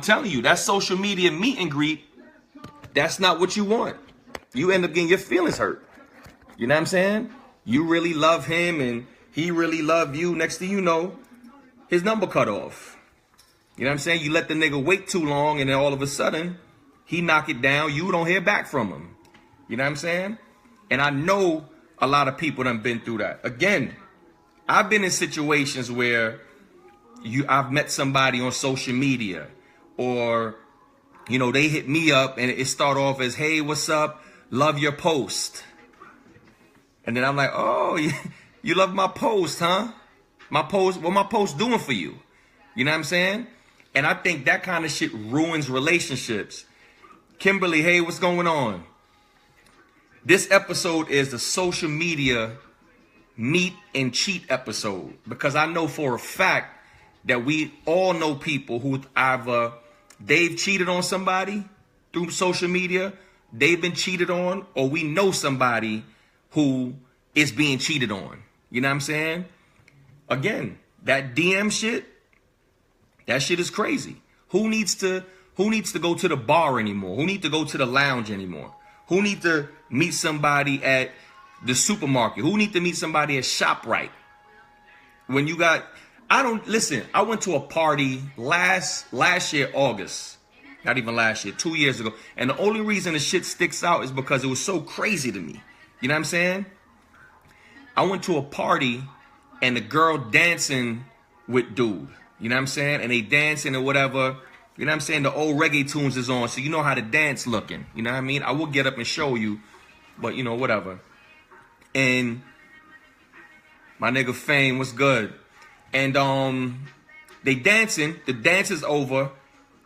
telling you, that social media meet and greet, that's not what you want. You end up getting your feelings hurt. You know what I'm saying? You really love him and he really love you. Next thing you know, his number cut off. You know what I'm saying? You let the nigga wait too long and then all of a sudden, he knock it down. You don't hear back from him. You know what I'm saying? And I know a lot of people done been through that. Again, I've been in situations where I've met somebody on social media, or, you know, they hit me up and it start off as, hey, what's up? Love your post. And then I'm like, oh, you love my post, huh? My post, what my post doing for you? You know what I'm saying? And I think that kind of shit ruins relationships. Kimberly, hey, what's going on? This episode is the social media meet and cheat episode, because I know for a fact that we all know people who either they've cheated on somebody through social media, they've been cheated on, or we know somebody who is being cheated on. You know what I'm saying? Again, that DM shit, that shit is crazy. Who needs to go to the bar anymore? Who needs to go to the lounge anymore? Who needs to meet somebody at the supermarket? Who needs to meet somebody at ShopRite? When you got, I went to a party last year, August. Not even last year, 2 years ago. And the only reason the shit sticks out is because it was so crazy to me. You know what I'm saying? I went to a party and the girl dancing with dude. You know what I'm saying? And they dancing or whatever. You know what I'm saying? The old reggae tunes is on, so you know how the dance looking. You know what I mean? I will get up and show you, but you know, whatever. And my nigga Fame was good. And they dancing, the dance is over,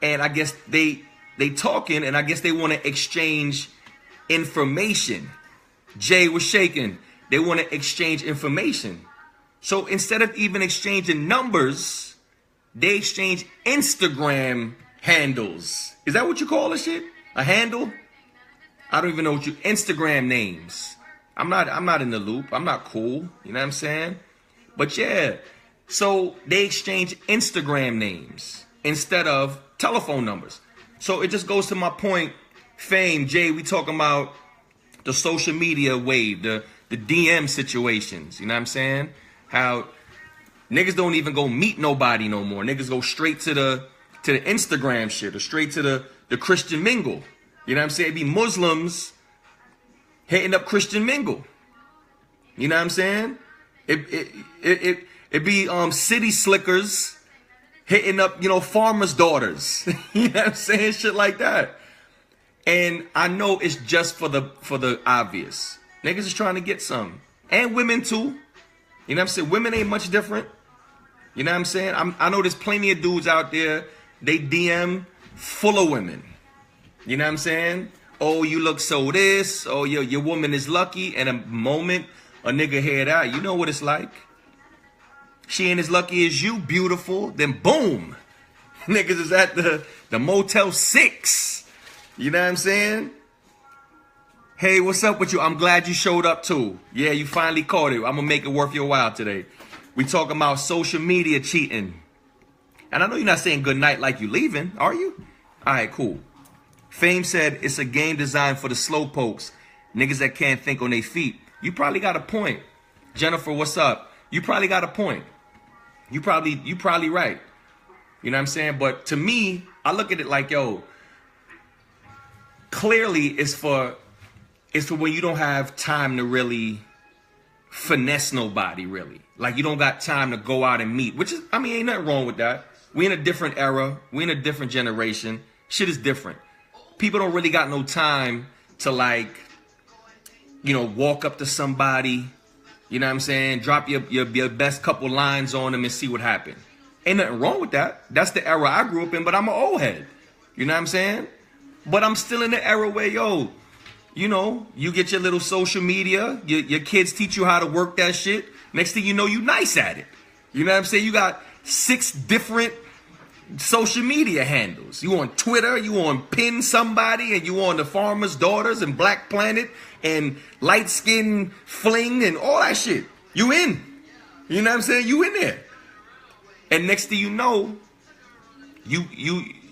and I guess they talking, and I guess they want to exchange information. Jay was shaking. They want to exchange information. So instead of even exchanging numbers, they exchange Instagram handles. Is that what you call this shit? A handle? I don't even know what Instagram names. I'm not in the loop. I'm not cool. You know what I'm saying? But yeah, so they exchange Instagram names instead of telephone numbers. So it just goes to my point, Fame, Jay, we talking about the social media wave, the DM situations. You know what I'm saying? How niggas don't even go meet nobody no more. Niggas go straight to the Instagram shit, or straight to the Christian mingle. You know what I'm saying? It be Muslims hitting up Christian mingle. You know what I'm saying? It be city slickers hitting up, you know, farmers' daughters. You know what I'm saying? Shit like that. And I know it's just for the obvious. Niggas is trying to get some. And women too. You know what I'm saying? Women ain't much different. You know what I'm saying? I know there's plenty of dudes out there, they DM full of women. You know what I'm saying? Oh, you look so this. Oh, your woman is lucky. And a moment a nigga hear that, you know what it's like. She ain't as lucky as you, beautiful. Then boom. Niggas is at the Motel 6. You know what I'm saying? Hey, what's up with you? I'm glad you showed up too. Yeah, you finally caught it. I'm going to make it worth your while today. We talking about social media cheating. And I know you're not saying good night like you leaving, are you? All right, cool. Fame said it's a game designed for the slowpokes, niggas that can't think on their feet. You probably got a point. Jennifer, what's up? You probably got a point. You probably right. You know what I'm saying? But to me, I look at it like, yo, clearly it's for when you don't have time to really finesse nobody, really. Like, you don't got time to go out and meet, which is, I mean, ain't nothing wrong with that. We in a different era. We in a different generation. Shit is different. People don't really got no time to, like, you know, walk up to somebody, you know what I'm saying, drop your best couple lines on them and see what happened. Ain't nothing wrong with that. That's the era I grew up in, but I'm an old head. You know what I'm saying? But I'm still in the era where, yo, you know, you get your little social media, your kids teach you how to work that shit. Next thing you know, you nice at it. You know what I'm saying? You got 6 different social media handles. You on Twitter, you on Pin Somebody, and you on the Farmer's Daughters and Black Planet and Light Skin Fling and all that shit. You in. You know what I'm saying? You in there. And next thing you know,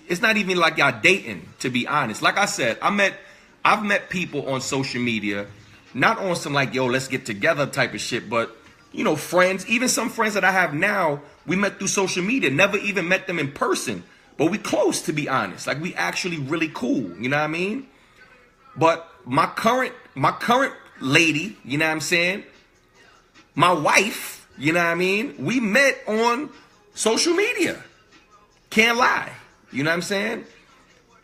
it's not even like y'all dating, to be honest. Like I said, I've met people on social media, not on some like, yo, let's get together type of shit, but you know, friends, even some friends that I have now, we met through social media, never even met them in person, but we close, to be honest. Like, we actually really cool, you know what I mean? But my current lady, you know what I'm saying? My wife, you know what I mean? We met on social media. Can't lie. You know what I'm saying?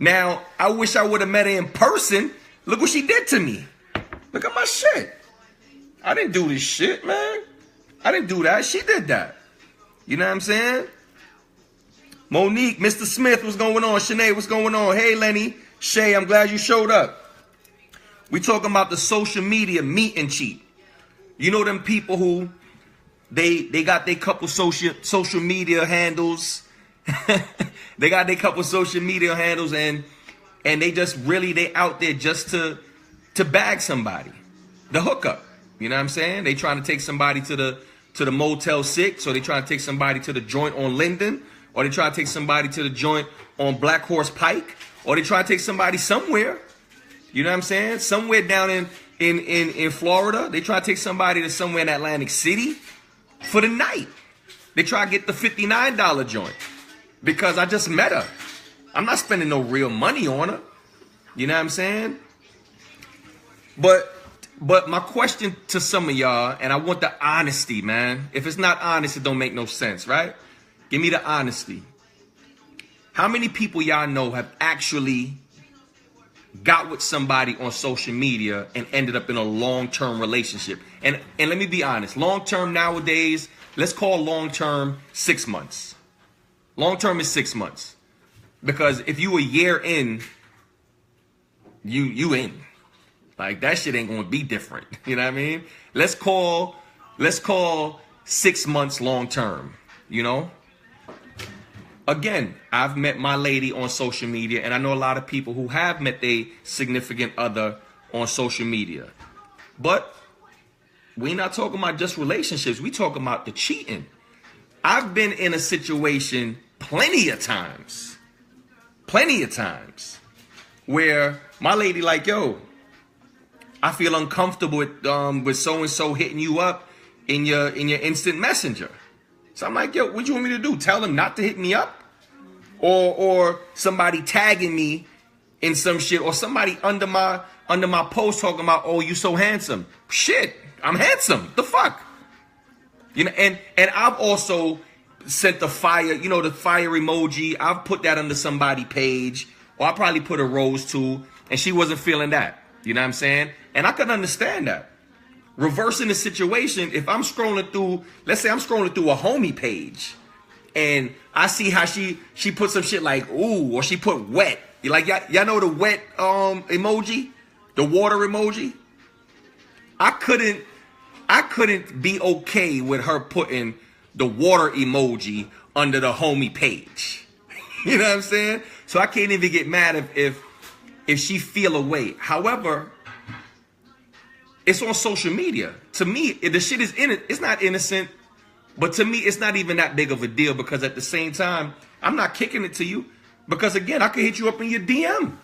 Now, I wish I would have met her in person. Look what she did to me. Look at my shit. I didn't do this shit, man. I didn't do that. She did that. You know what I'm saying? Monique, Mr. Smith, what's going on? Shanae, what's going on? Hey, Lenny. Shay, I'm glad you showed up. We talking about the social media meet and cheat. You know them people who they got their couple social media handles. They got their couple social media handles and they just really, they out there just to bag somebody. The hookup. You know what I'm saying? They trying to take somebody to the Motel 6, or they trying to take somebody to the joint on Linden, or they trying to take somebody to the joint on Black Horse Pike, or they try to take somebody somewhere. You know what I'm saying? Somewhere down in Florida. They try to take somebody to somewhere in Atlantic City for the night. They try to get the $59 joint because I just met her. I'm not spending no real money on her. You know what I'm saying? But my question to some of y'all, and I want the honesty, man. If it's not honest, it don't make no sense, right? Give me the honesty. How many people y'all know have actually got with somebody on social media and ended up in a long-term relationship? And let me be honest. Long-term nowadays, let's call long-term 6 months. Long-term is 6 months. Because if you a year in, you in. Like, that shit ain't gonna be different. You know what I mean? Let's call 6 months long term, you know? Again, I've met my lady on social media, and I know a lot of people who have met their significant other on social media. But we're not talking about just relationships. We talking about the cheating. I've been in a situation plenty of times, where my lady like, yo, I feel uncomfortable with so-and-so hitting you up in your instant messenger. So I'm like, yo, what you want me to do? Tell them not to hit me up? Or somebody tagging me in some shit, or somebody under my post talking about, oh, you so handsome. Shit, I'm handsome. The fuck? You know, and I've also sent the fire, you know, the fire emoji. I've put that under somebody's page, or I probably put a rose too, and she wasn't feeling that. You know what I'm saying? And I can understand that. Reversing the situation, if I'm scrolling through, let's say I'm scrolling through a homie page, and I see how she put some shit like, ooh, or she put wet. Like, y'all know the wet emoji? The water emoji? I couldn't be okay with her putting the water emoji under the homie page. You know what I'm saying? So I can't even get mad if she feel away. However, it's on social media. To me, the shit is in it. It's not innocent, but to me, it's not even that big of a deal, because at the same time, I'm not kicking it to you, because again, I could hit you up in your DM.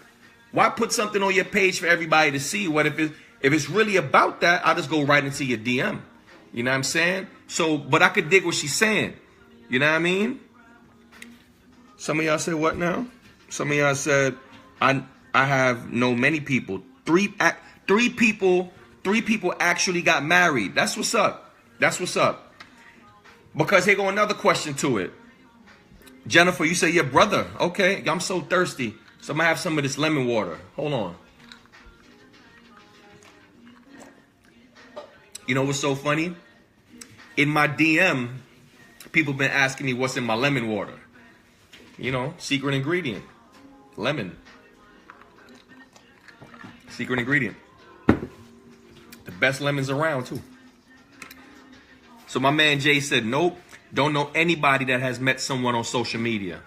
Why put something on your page for everybody to see? What if it's really about that? I'll just go right into your DM. You know what I'm saying? So, but I could dig what she's saying. You know what I mean? Some of y'all said what now? Some of y'all said I have known many people. Three people actually got married. That's what's up. That's what's up. Because here go another question to it. Jennifer, you say your brother. Okay, I'm so thirsty. So I'm gonna have some of this lemon water. Hold on. You know what's so funny? In my DM, people been asking me what's in my lemon water. You know, secret ingredient. Lemon. Secret ingredient. The best lemons around, too. So my man Jay said, nope, don't know anybody that has met someone on social media.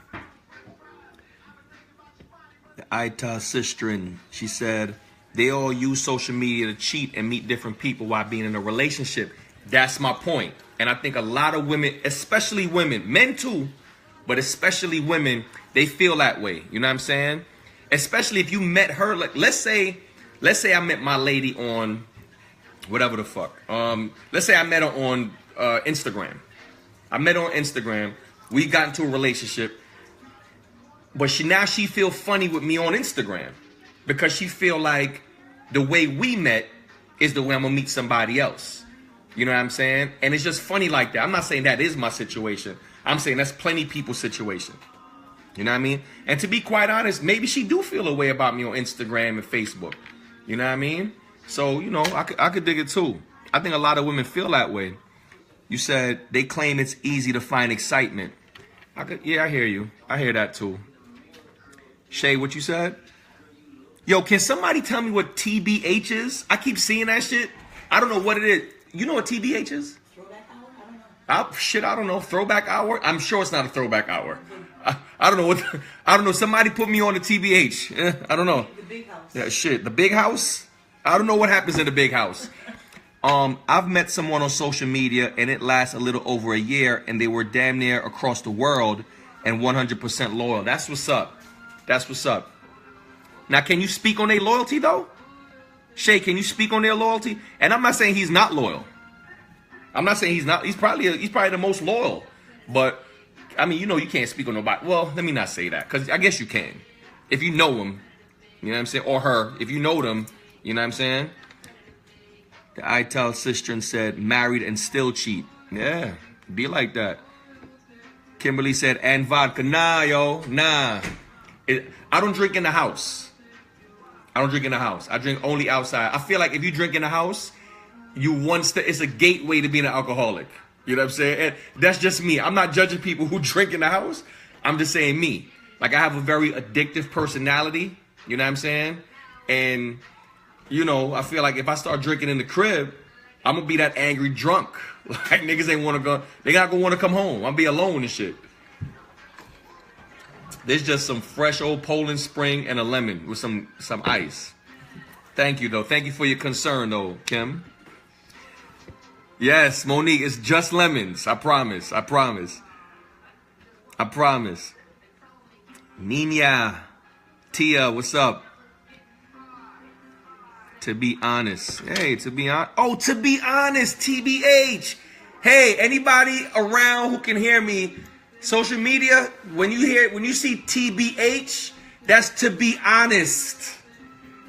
Aita Sistrin, she said, they all use social media to cheat and meet different people while being in a relationship. That's my point. And I think a lot of women, especially women, men too, but especially women, they feel that way. You know what I'm saying? Especially if you met her, like let's say I met my lady on whatever the fuck. Let's say I met her on Instagram. I met her on Instagram. We got into a relationship, but she feel funny with me on Instagram because she feel like the way we met is the way I'm gonna meet somebody else. You know what I'm saying? And it's just funny like that. I'm not saying that is my situation. I'm saying that's plenty people's situation. You know what I mean? And to be quite honest, maybe she do feel a way about me on Instagram and Facebook. You know what I mean? So, you know, I could dig it too. I think a lot of women feel that way. You said they claim it's easy to find excitement. Yeah, I hear you. I hear that too. Shay, what you said? Yo, can somebody tell me what TBH is? I keep seeing that shit. I don't know what it is. You know what TBH is? Throwback hour? I don't know. Shit, I don't know. Throwback hour? I'm sure it's not a throwback hour. I don't know what. I don't know. Somebody put me on the TBH. I don't know. The big house. Yeah, shit. The big house? I don't know what happens in the big house. I've met someone on social media and it lasts a little over a year and they were damn near across the world and 100% loyal. That's what's up. That's what's up. Now, can you speak on their loyalty though? Shay, can you speak on their loyalty? And I'm not saying he's not loyal. I'm not saying he's not. He's probably the most loyal. But I mean, you know, you can't speak on nobody. Well, let me not say that because I guess you can. If you know him, you know what I'm saying? Or her. If you know them, you know what I'm saying? The Ital Sistren said, married and still cheat. Yeah, be like that. Kimberly said, and vodka. Nah, yo, nah. I don't drink in the house. I don't drink in the house. I drink only outside. I feel like if you drink in the house, it's a gateway to being an alcoholic. You know what I'm saying? And that's just me. I'm not judging people who drink in the house. I'm just saying me. Like, I have a very addictive personality. You know what I'm saying? And, you know, I feel like if I start drinking in the crib, I'm going to be that angry drunk. Like, niggas ain't want to go. They not going to want to come home. I'll be alone and shit. There's just some fresh old Poland Spring and a lemon with some ice. Thank you, though. Thank you for your concern, though, Kim. Yes, Monique, it's just lemons. I promise. I promise. I promise. Nina, Tia, what's up? To be honest. Hey, to be honest. Oh, to be honest, TBH. Hey, anybody around who can hear me? Social media, when you see TBH, that's to be honest.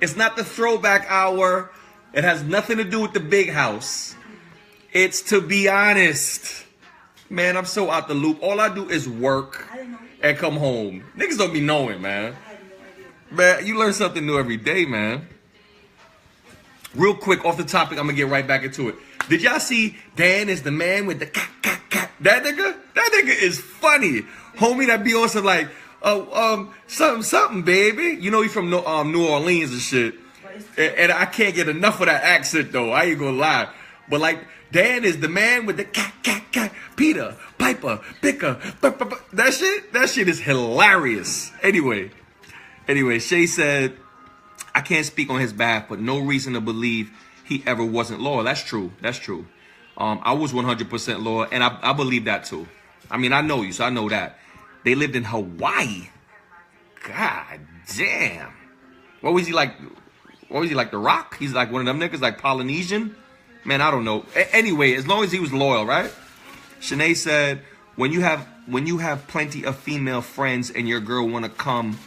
It's not the throwback hour. It has nothing to do with the big house. It's to be honest. Man, I'm so out the loop. All I do is work and come home. Niggas don't be knowing, man. I had no idea. Man, you learn something new every day, man. Real quick, off the topic, I'm gonna get right back into it. Did y'all see Dan is the man with the cat? That nigga is funny. Homie that be on some like, something, baby. You know he from New Orleans and shit. And I can't get enough of that accent though. I ain't gonna lie. But like, Dan is the man with the cat. Peter, Piper, Picker. That shit is hilarious. Anyway, Shay said, I can't speak on his behalf, but no reason to believe he ever wasn't loyal. That's true. I was 100% loyal, and I believe that too. I mean, I know you, so I know that. They lived in Hawaii. God damn. What was he like? The Rock? He's like one of them niggas, like Polynesian? Man, I don't know. Anyway, as long as he was loyal, right? Shanae said, when you have plenty of female friends and your girl wanna come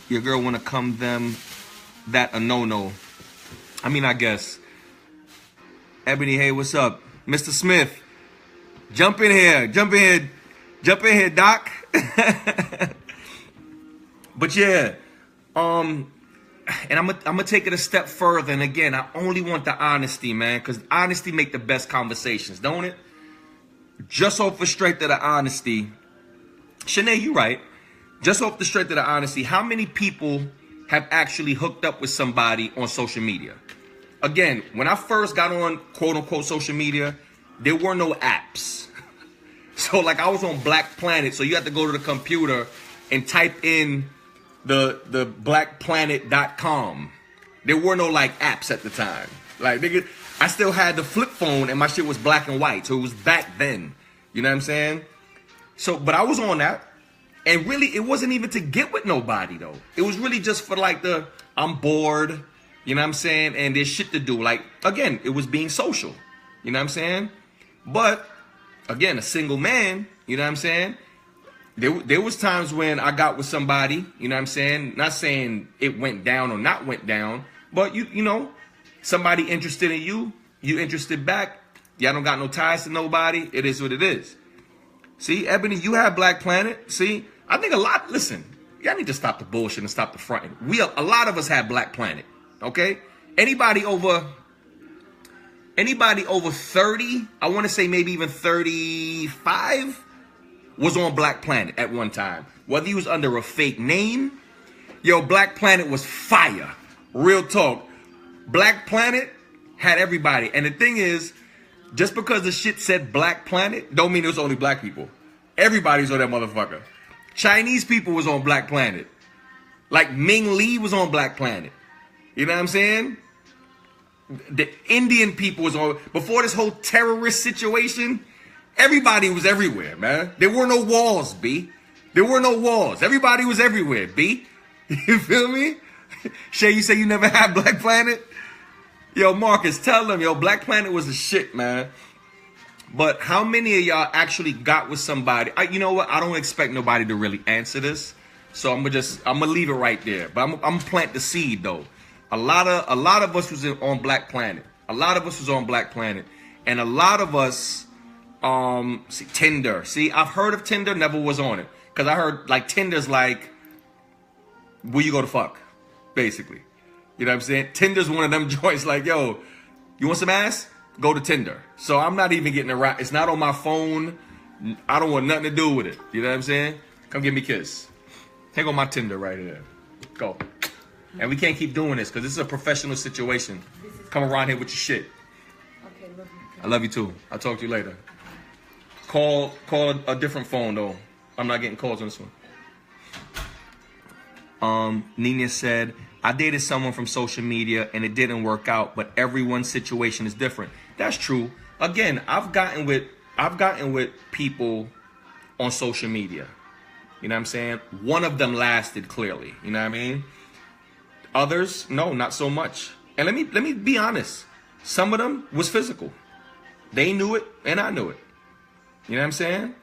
them, that a no-no. I mean, I guess. Ebony, hey, what's up? Mr. Smith, jump in here, Doc. But yeah, and I'm gonna take it a step further. And again, I only want the honesty, man, because honesty make the best conversations, don't it? Just off the straight of the honesty, Shanae, you right. Just off the straight of the honesty, how many people have actually hooked up with somebody on social media? Again, when I first got on quote-unquote social media, there were no apps. So like I was on Black Planet, so you had to go to the computer and type in the blackplanet.com. There were no like apps at the time. Like nigga, I still had the flip phone and my shit was black and white, so it was back then. You know what I'm saying? So, but I was on that. And really, it wasn't even to get with nobody, though. It was really just for like I'm bored, you know what I'm saying? And there's shit to do. Like, again, it was being social, you know what I'm saying? But, again, a single man, you know what I'm saying? There was times when I got with somebody, you know what I'm saying? Not saying it went down or not went down, but you know, somebody interested in you, you interested back. Y'all don't got no ties to nobody. It is what it is. See, Ebony, you have Black Planet. See, I think listen, y'all need to stop the bullshit and stop the fronting. A lot of us have Black Planet, okay? Anybody over 30, I want to say maybe even 35, was on Black Planet at one time. Whether you was under a fake name, yo, Black Planet was fire. Real talk. Black Planet had everybody. And the thing is, just because the shit said Black Planet, don't mean it was only black people. Everybody's on that motherfucker. Chinese people was on Black Planet. Like Ming Lee was on Black Planet. You know what I'm saying? The Indian people was on, before this whole terrorist situation, everybody was everywhere, man. There were no walls, B. There were no walls. Everybody was everywhere, B. You feel me? Shay, you say you never had Black Planet? Yo, Marcus, tell them, yo, Black Planet was the shit, man. But how many of y'all actually got with somebody? You know what? I don't expect nobody to really answer this. So I'm gonna leave it right there. But I'm gonna plant the seed though. A lot of us was on Black Planet. A lot of us was on Black Planet. And a lot of us Tinder. See, I've heard of Tinder, never was on it. Cause I heard like Tinder's like where you go to fuck, basically. You know what I'm saying? Tinder's one of them joints like, yo, you want some ass? Go to Tinder. So I'm not even getting around. It's not on my phone. I don't want nothing to do with it. You know what I'm saying? Come give me a kiss. Take on my Tinder right here. Go. And we can't keep doing this because this is a professional situation. Come around here with your shit. Okay, love you. I love you too. I'll talk to you later. Call a different phone though. I'm not getting calls on this one. Nina said, I dated someone from social media and it didn't work out, but everyone's situation is different. That's true. Again, I've gotten with people on social media. You know what I'm saying? One of them lasted clearly. You know what I mean? Others, no, not so much. And let me be honest. Some of them was physical. They knew it and I knew it. You know what I'm saying?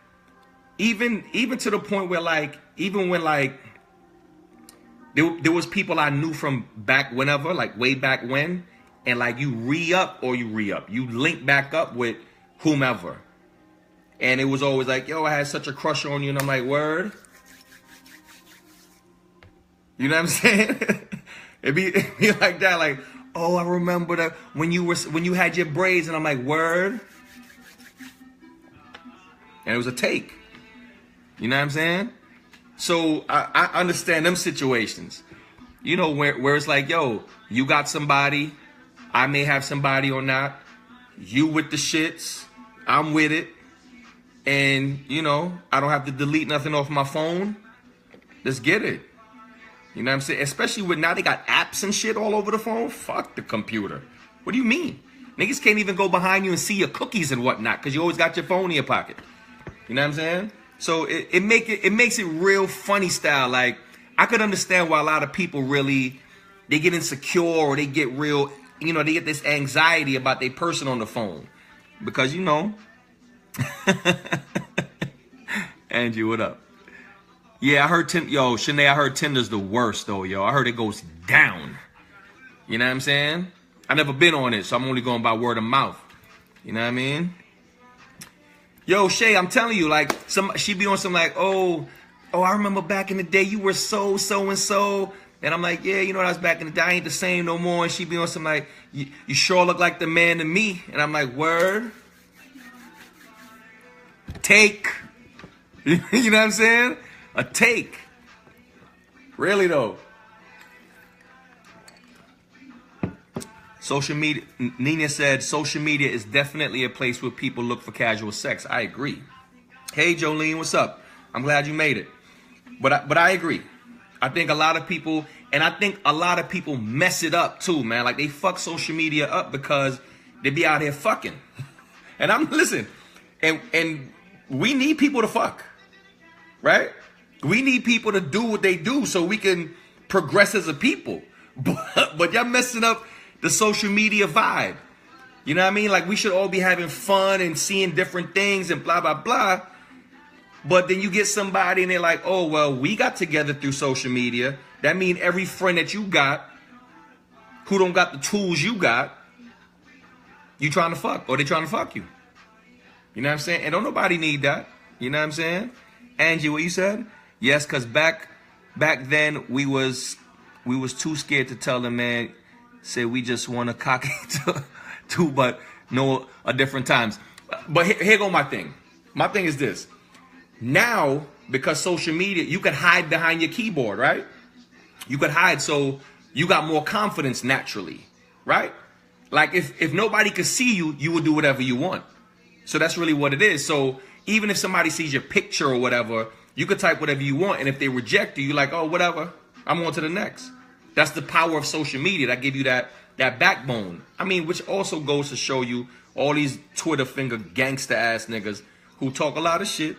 Even to the point where like, even when like, there was people I knew from back whenever, like way back when, and like you link back up with whomever. And it was always like, yo, I had such a crush on you, and I'm like, word? You know what I'm saying? It'd be like that, like, oh, I remember that when you had your braids, and I'm like, word? And it was a take. You know what I'm saying? So I understand them situations, you know, where it's like, yo, you got somebody, I may have somebody or not, you with the shits, I'm with it, and, you know, I don't have to delete nothing off my phone. Let's get it. You know what I'm saying? Especially with now they got apps and shit all over the phone. Fuck the computer. What do you mean? Niggas can't even go behind you and see your cookies and whatnot because you always got your phone in your pocket. You know what I'm saying? So it makes it real funny style. Like, I could understand why a lot of people really, they get insecure or they get real, you know, they get this anxiety about their person on the phone. Because, you know. Angie, what up? Yeah, I heard, Shanae, I heard Tinder's the worst, though, yo. I heard it goes down. You know what I'm saying? I never been on it, so I'm only going by word of mouth. You know what I mean? Yo, Shay, I'm telling you, like, she be on some like, oh, I remember back in the day you were so and so. And I'm like, yeah, you know what, I was back in the day, I ain't the same no more. And she be on some like, you sure look like the man to me. And I'm like, word? Take. You know what I'm saying? A take. Really, though. Social media, Nina said, social media is definitely a place where people look for casual sex. I agree. Hey, Jolene, what's up? I'm glad you made it. But I agree. I think a lot of people, and I think a lot of people mess it up too, man. Like they fuck social media up because they be out here fucking. And listen, and we need people to fuck. right? We need people to do what they do so we can progress as a people. But y'all messing up the social media vibe. You know what I mean? Like, we should all be having fun and seeing different things and blah, blah, blah. But then you get somebody and they're like, oh, well, we got together through social media. That means every friend that you got who don't got the tools you got, you trying to fuck, or they trying to fuck you. You know what I'm saying? And don't nobody need that. You know what I'm saying? Angie, what you said? Yes, because back then we was too scared to tell them, man, say we just want to cock it too, but no, a different times. But here go my thing. My thing is this. Now, because social media, you could hide behind your keyboard, right? You could hide, so you got more confidence naturally, right? Like, if nobody could see you, you would do whatever you want. So that's really what it is. So even if somebody sees your picture or whatever, you could type whatever you want. And if they reject you, you're like, oh, whatever, I'm on to the next. That's the power of social media. That give you that backbone. I mean, which also goes to show you all these Twitter finger gangster ass niggas who talk a lot of shit.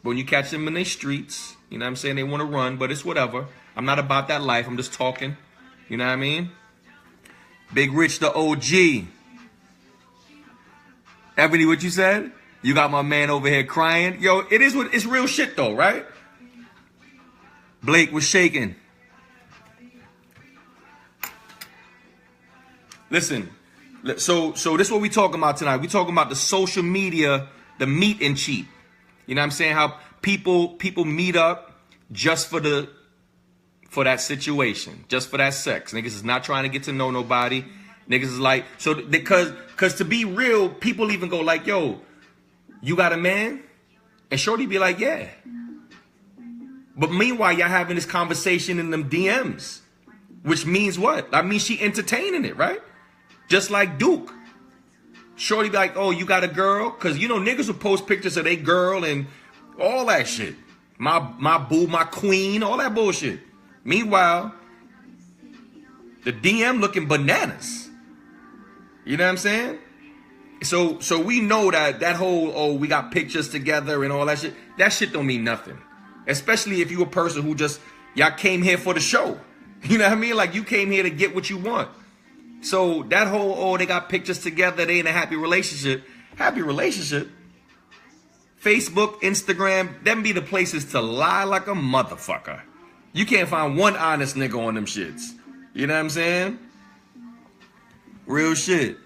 But when you catch them in the streets, you know what I'm saying, they want to run, but it's whatever. I'm not about that life. I'm just talking. You know what I mean? Big Rich the OG. Ebony, what you said? You got my man over here crying. Yo, it's real shit though, right? Blake was shaking. Listen, so this is what we talking about tonight. We talking about the social media, the meet and cheat. You know what I'm saying? How people meet up just for that situation, just for that sex. Niggas is not trying to get to know nobody. Niggas is like, so because to be real, people even go like, yo, you got a man? And shorty be like, yeah. But meanwhile, y'all having this conversation in them DMs, which means what? I mean, she entertaining it, right? Just like Duke. Shorty be like, oh, you got a girl? Because, you know, niggas will post pictures of their girl and all that shit. My boo, my queen, all that bullshit. Meanwhile, the DM looking bananas. You know what I'm saying? So we know that whole, oh, we got pictures together and all that shit don't mean nothing. Especially if you a person who just, y'all came here for the show. You know what I mean? Like, you came here to get what you want. So that whole, oh, they got pictures together, they in a happy relationship. Happy relationship? Facebook, Instagram, them be the places to lie like a motherfucker. You can't find one honest nigga on them shits. You know what I'm saying? Real shit.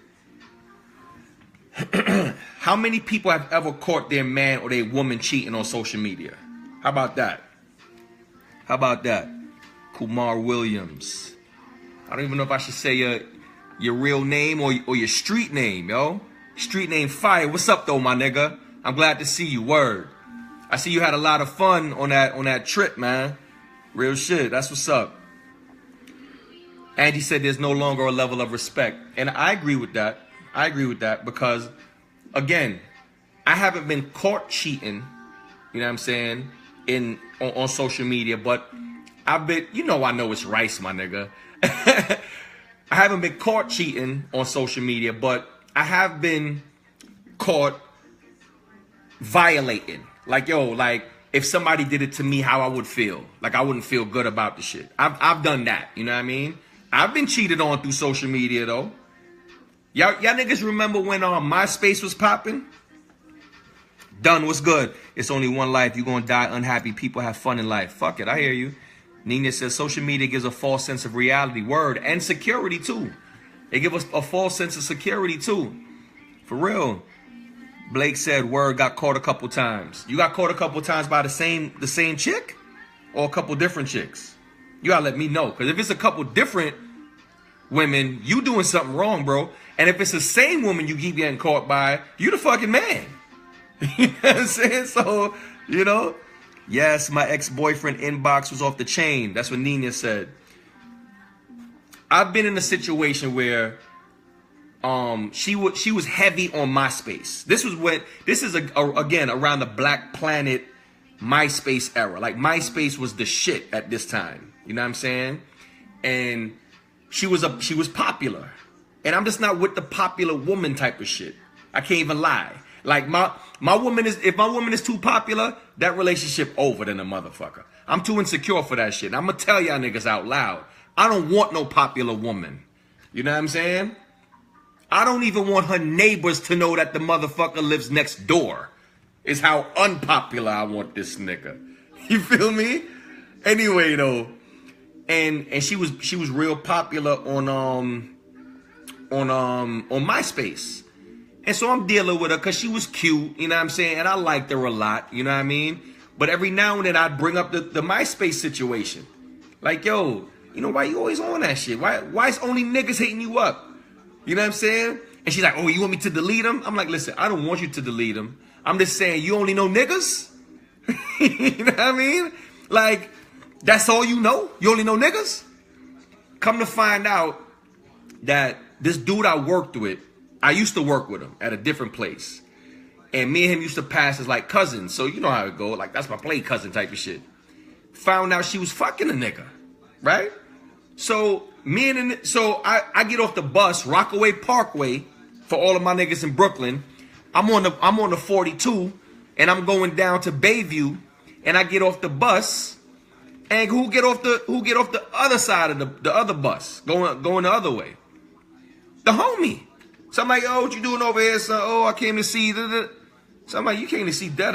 How many people have ever caught their man or their woman cheating on social media? How about that? How about that? Kumar Williams. I don't even know if I should say your real name or your street name, yo. Street name Fire. What's up, though, my nigga? I'm glad to see you. Word. I see you had a lot of fun on that trip, man. Real shit. That's what's up. Angie said there's no longer a level of respect. And I agree with that. I agree with that because, again, I haven't been caught cheating, you know what I'm saying, on social media, but I've been, you know, I know it's rice, my nigga. I haven't been caught cheating on social media, but I have been caught violating. Like, yo, like, if somebody did it to me, how I would feel. Like, I wouldn't feel good about the shit. I've done that, you know what I mean? I've been cheated on through social media, though. Y'all niggas remember when MySpace was popping? Done, what's good? It's only one life. You're going to die unhappy. People have fun in life. Fuck it, I hear you. Nina says social media gives a false sense of reality. Word. And security, too. They give us a false sense of security, too. For real. Blake said, word, got caught a couple times. You got caught a couple times by the same chick? Or a couple different chicks? You gotta let me know. Because if it's a couple different women, you doing something wrong, bro. And if it's the same woman you keep getting caught by, you the fucking man. You know what I'm saying? So, you know. Yes, my ex-boyfriend inbox was off the chain. That's what Nina said. I've been in a situation where she was heavy on MySpace. This is again around the Black Planet MySpace era. Like, MySpace was the shit at this time. You know what I'm saying? And she was popular. And I'm just not with the popular woman type of shit. I can't even lie. Like my woman is, if my woman is too popular, that relationship over than a motherfucker. I'm too insecure for that shit. And I'm gonna tell y'all niggas out loud, I don't want no popular woman. You know what I'm saying? I don't even want her neighbors to know that the motherfucker lives next door. Is how unpopular I want this nigga. You feel me? Anyway though, and she was real popular on MySpace. And so I'm dealing with her because she was cute, you know what I'm saying? And I liked her a lot, you know what I mean? But every now and then I'd bring up the MySpace situation. Like, yo, you know, why you always on that shit? Why is only niggas hitting you up? You know what I'm saying? And she's like, oh, you want me to delete them? I'm like, listen, I don't want you to delete them. I'm just saying, you only know niggas? You know what I mean? Like, that's all you know? You only know niggas? Come to find out that this dude I worked with, I used to work with him at a different place. And me and him used to pass as like cousins. So you know how it go. Like, that's my play cousin type of shit. Found out she was fucking a nigga. Right? So I get off the bus, Rockaway Parkway, for all of my niggas in Brooklyn. I'm on the 42, and I'm going down to Bayview, and I get off the bus, and who get off the other side of the other bus, going the other way? The homie. So I'm like, oh, what you doing over here, son? Oh, I came to see da. So I'm like, you came to see da.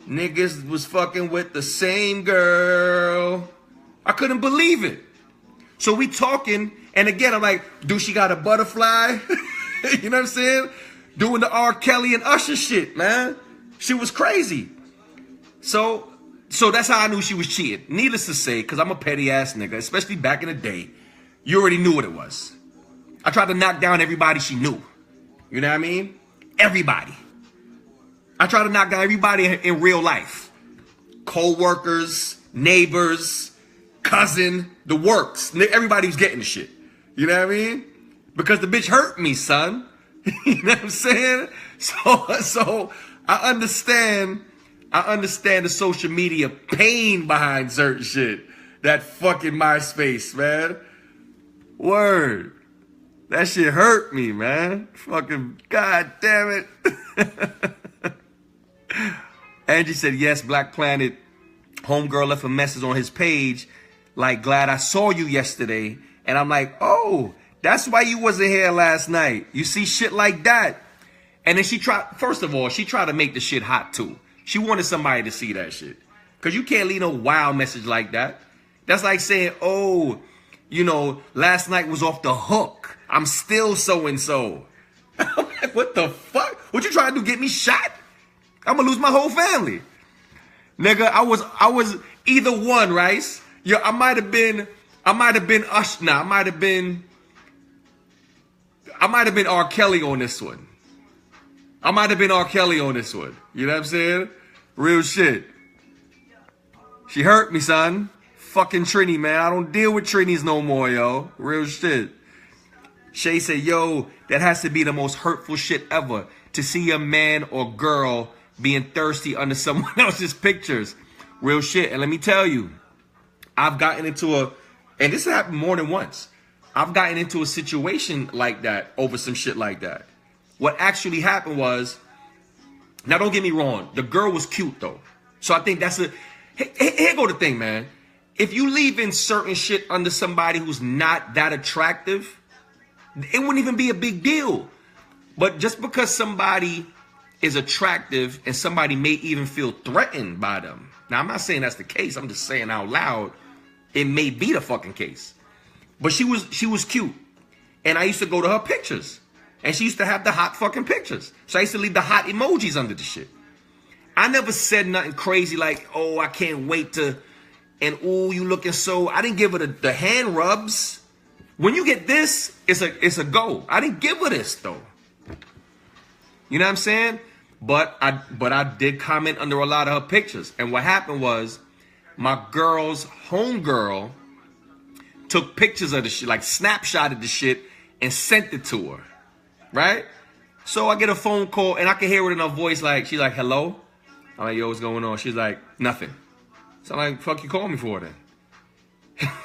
Niggas was fucking with the same girl. I couldn't believe it. So we talking, and again, I'm like, dude, she got a butterfly. You know what I'm saying? Doing the R. Kelly and Usher shit, man. She was crazy. So that's how I knew she was cheating. Needless to say, because I'm a petty ass nigga, especially back in the day, you already knew what it was. I tried to knock down everybody she knew. You know what I mean? Everybody. I tried to knock down everybody in real life. Co-workers, neighbors, cousin, the works. Everybody was getting the shit. You know what I mean? Because the bitch hurt me, son. You know what I'm saying? So I understand the social media pain behind certain shit. That fucking MySpace, man. Word. That shit hurt me, man. Fucking god damn it. Angie said, yes, Black Planet. Homegirl left a message on his page. Like, glad I saw you yesterday. And I'm like, oh, that's why you wasn't here last night. You see shit like that. And then first of all, she tried to make the shit hot too. She wanted somebody to see that shit. Because you can't leave no wild message like that. That's like saying, oh, you know, last night was off the hook. I'm still so-and-so. I'm like, what the fuck? What you trying to do, get me shot? I'm gonna lose my whole family. Nigga, I was either one, right? Yo, I might have been Usher. Nah, I might have been R. Kelly on this one. You know what I'm saying? Real shit. She hurt me, son. Fucking Trini, man. I don't deal with Trinis no more, yo. Real shit. Shay said, yo, that has to be the most hurtful shit ever. To see a man or girl being thirsty under someone else's pictures. Real shit. And let me tell you, I've gotten into and this happened more than once. I've gotten into a situation like that over some shit like that. What actually happened was, now don't get me wrong, the girl was cute though. So I think that's here go the thing, man. If you leave in certain shit under somebody who's not that attractive, it wouldn't even be a big deal. But just because somebody is attractive and somebody may even feel threatened by them. Now, I'm not saying that's the case. I'm just saying out loud, it may be the fucking case. But she was cute. And I used to go to her pictures. And she used to have the hot fucking pictures. So I used to leave the hot emojis under the shit. I never said nothing crazy like, oh, I can't wait to, and oh, you looking so, I didn't give her the hand rubs. When you get this, it's a go. I didn't give her this though. You know what I'm saying? But I did comment under a lot of her pictures. And what happened was my girl's homegirl took pictures of the shit, like snapshotted the shit and sent it to her. Right? So I get a phone call and I can hear it in her voice, like, she's like, hello? I'm like, yo, what's going on? She's like, nothing. So I'm like, fuck you call me for then?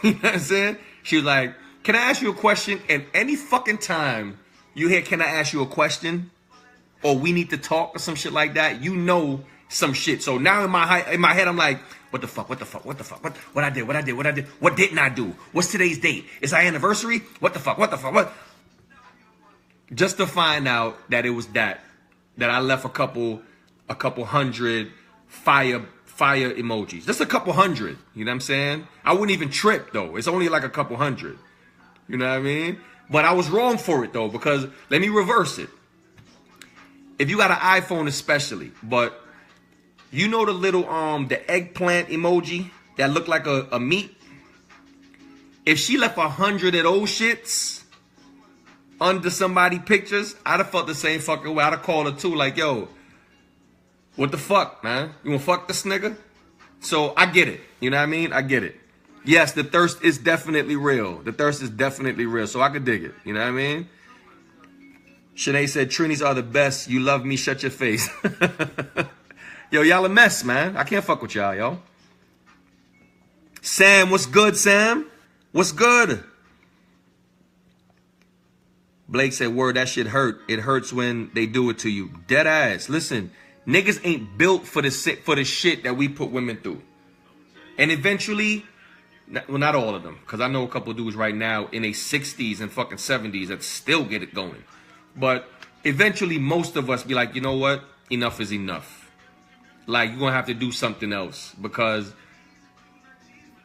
You know what I'm saying? She was like, can I ask you a question? And any fucking time you hear, can I ask you a question? or we need to talk or some shit like that, you know some shit. So now in my head, I'm like, what the fuck? What I did? What didn't I do? What's today's date? It's our anniversary? What the fuck? What? Just to find out that it was that I left a couple hundred fire emojis. Just a couple hundred. You know what I'm saying? I wouldn't even trip though. It's only like a couple hundred. You know what I mean? But I was wrong for it though, because let me reverse it. If you got an iPhone especially, but you know the little the eggplant emoji that look like a meat? If she left 100 of those shits under somebody's pictures, I'd have felt the same fucking way. I'd have called her too, like, yo, what the fuck, man? You wanna fuck this nigga? So I get it. You know what I mean? I get it. Yes, the thirst is definitely real. The thirst is definitely real. So I could dig it. You know what I mean? Shanae said, Trinis are the best. You love me, shut your face. Yo, y'all a mess, man. I can't fuck with y'all, yo. Sam, what's good, Sam? What's good? Blake said, word, that shit hurt. It hurts when they do it to you. Dead ass. Listen, niggas ain't built for the shit that we put women through. And eventually, well, not all of them, because I know a couple dudes right now in their 60s and fucking 70s that still get it going. But eventually, most of us be like, you know what? Enough is enough. Like, you're going to have to do something else. Because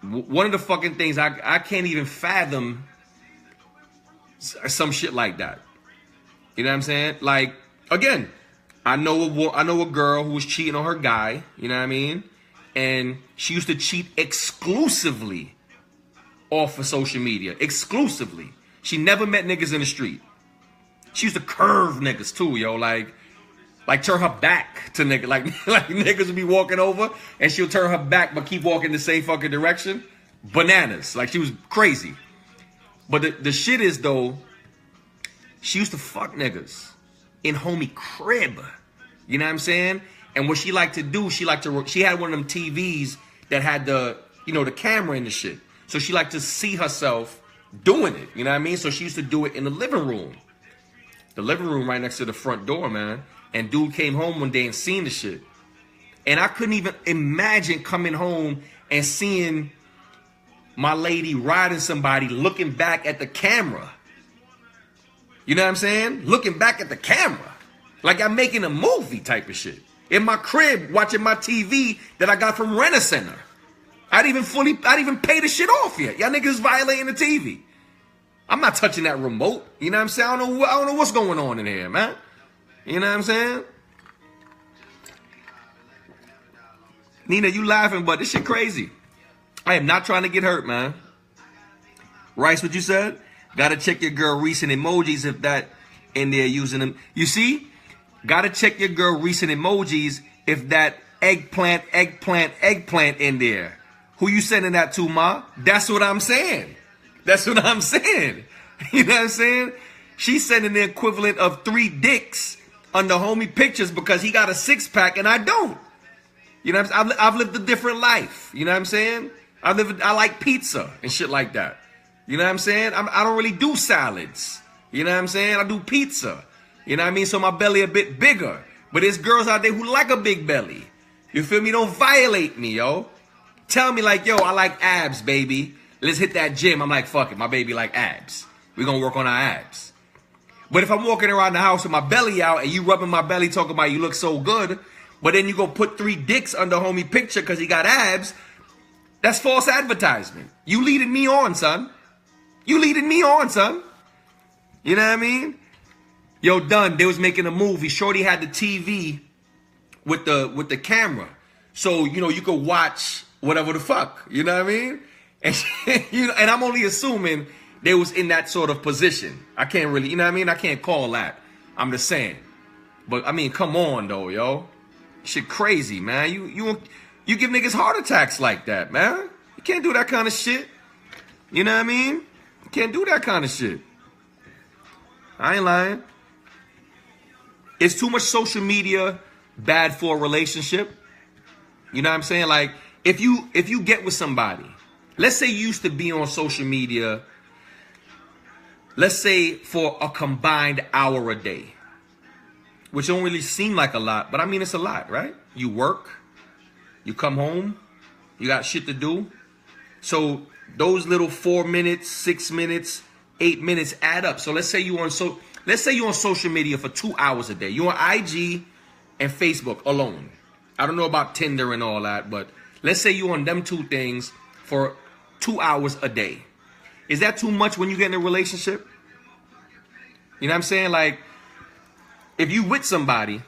one of the fucking things I can't even fathom some shit like that. You know what I'm saying? Like, again, I know a girl who was cheating on her guy. You know what I mean? And she used to cheat exclusively off of social media. Exclusively. She never met niggas in the street. She used to curve niggas too, yo. Like turn her back to niggas. Like niggas would be walking over and she'll turn her back but keep walking the same fucking direction. Bananas. Like, she was crazy. But the shit is, though, she used to fuck niggas in homie crib. You know what I'm saying? And what she liked to do, she had one of them TVs that had the camera in the shit. So she liked to see herself doing it. You know what I mean? So she used to do it in the living room. The living room right next to the front door, man. And dude came home one day and seen the shit. And I couldn't even imagine coming home and seeing my lady riding somebody looking back at the camera. You know what I'm saying? Looking back at the camera. Like I'm making a movie type of shit. In my crib, watching my TV that I got from Rent-A-Center. I'd even pay the shit off yet. Y'all niggas violating the TV. I'm not touching that remote. You know what I'm saying? I don't know what's going on in here, man. You know what I'm saying? Nina, you laughing, but this shit crazy. I am not trying to get hurt, man. Rice, what you said? Gotta check your girl recent emojis if that in there using them. You see? Gotta check your girl recent emojis if that eggplant in there. Who you sending that to, ma? That's what I'm saying. That's what I'm saying. You know what I'm saying? She's sending the equivalent of 3 dicks under homie pictures because he got a 6-pack and I don't. You know what I'm saying? I've lived a different life. You know what I'm saying? I like pizza and shit like that. You know what I'm saying? I don't really do salads. You know what I'm saying? I do pizza. You know what I mean? So my belly a bit bigger. But there's girls out there who like a big belly. You feel me? Don't violate me, yo. Tell me like, yo, I like abs, baby. Let's hit that gym. I'm like, fuck it. My baby like abs. We're going to work on our abs. But if I'm walking around the house with my belly out and you rubbing my belly talking about you look so good, but then you go put 3 dicks under homie picture because he got abs, that's false advertisement. You leading me on, son. You leading me on, son. You know what I mean? Yo, Dunn, they was making a movie. Shorty had the TV with the camera. So, you could watch whatever the fuck. You know what I mean? And, and I'm only assuming they was in that sort of position. I can't really, you know what I mean? I can't call that. I'm just saying. But, I mean, come on, though, yo. Shit crazy, man. You give niggas heart attacks like that, man. You can't do that kind of shit. You know what I mean? You can't do that kind of shit. I ain't lying. Is too much social media bad for a relationship? You know what I'm saying? Like, if you get with somebody, let's say you used to be on social media, let's say for a combined hour a day. which don't really seem like a lot, but I mean, it's a lot, right? You work, you come home, you got shit to do. So those little 4 minutes, 6 minutes, 8 minutes add up. So let's say you're on social media for 2 hours a day. You're on IG and Facebook alone. I don't know about Tinder and all that, but let's say you're on them two things for 2 hours a day. Is that too much when you get in a relationship? You know what I'm saying? Like, if you with somebody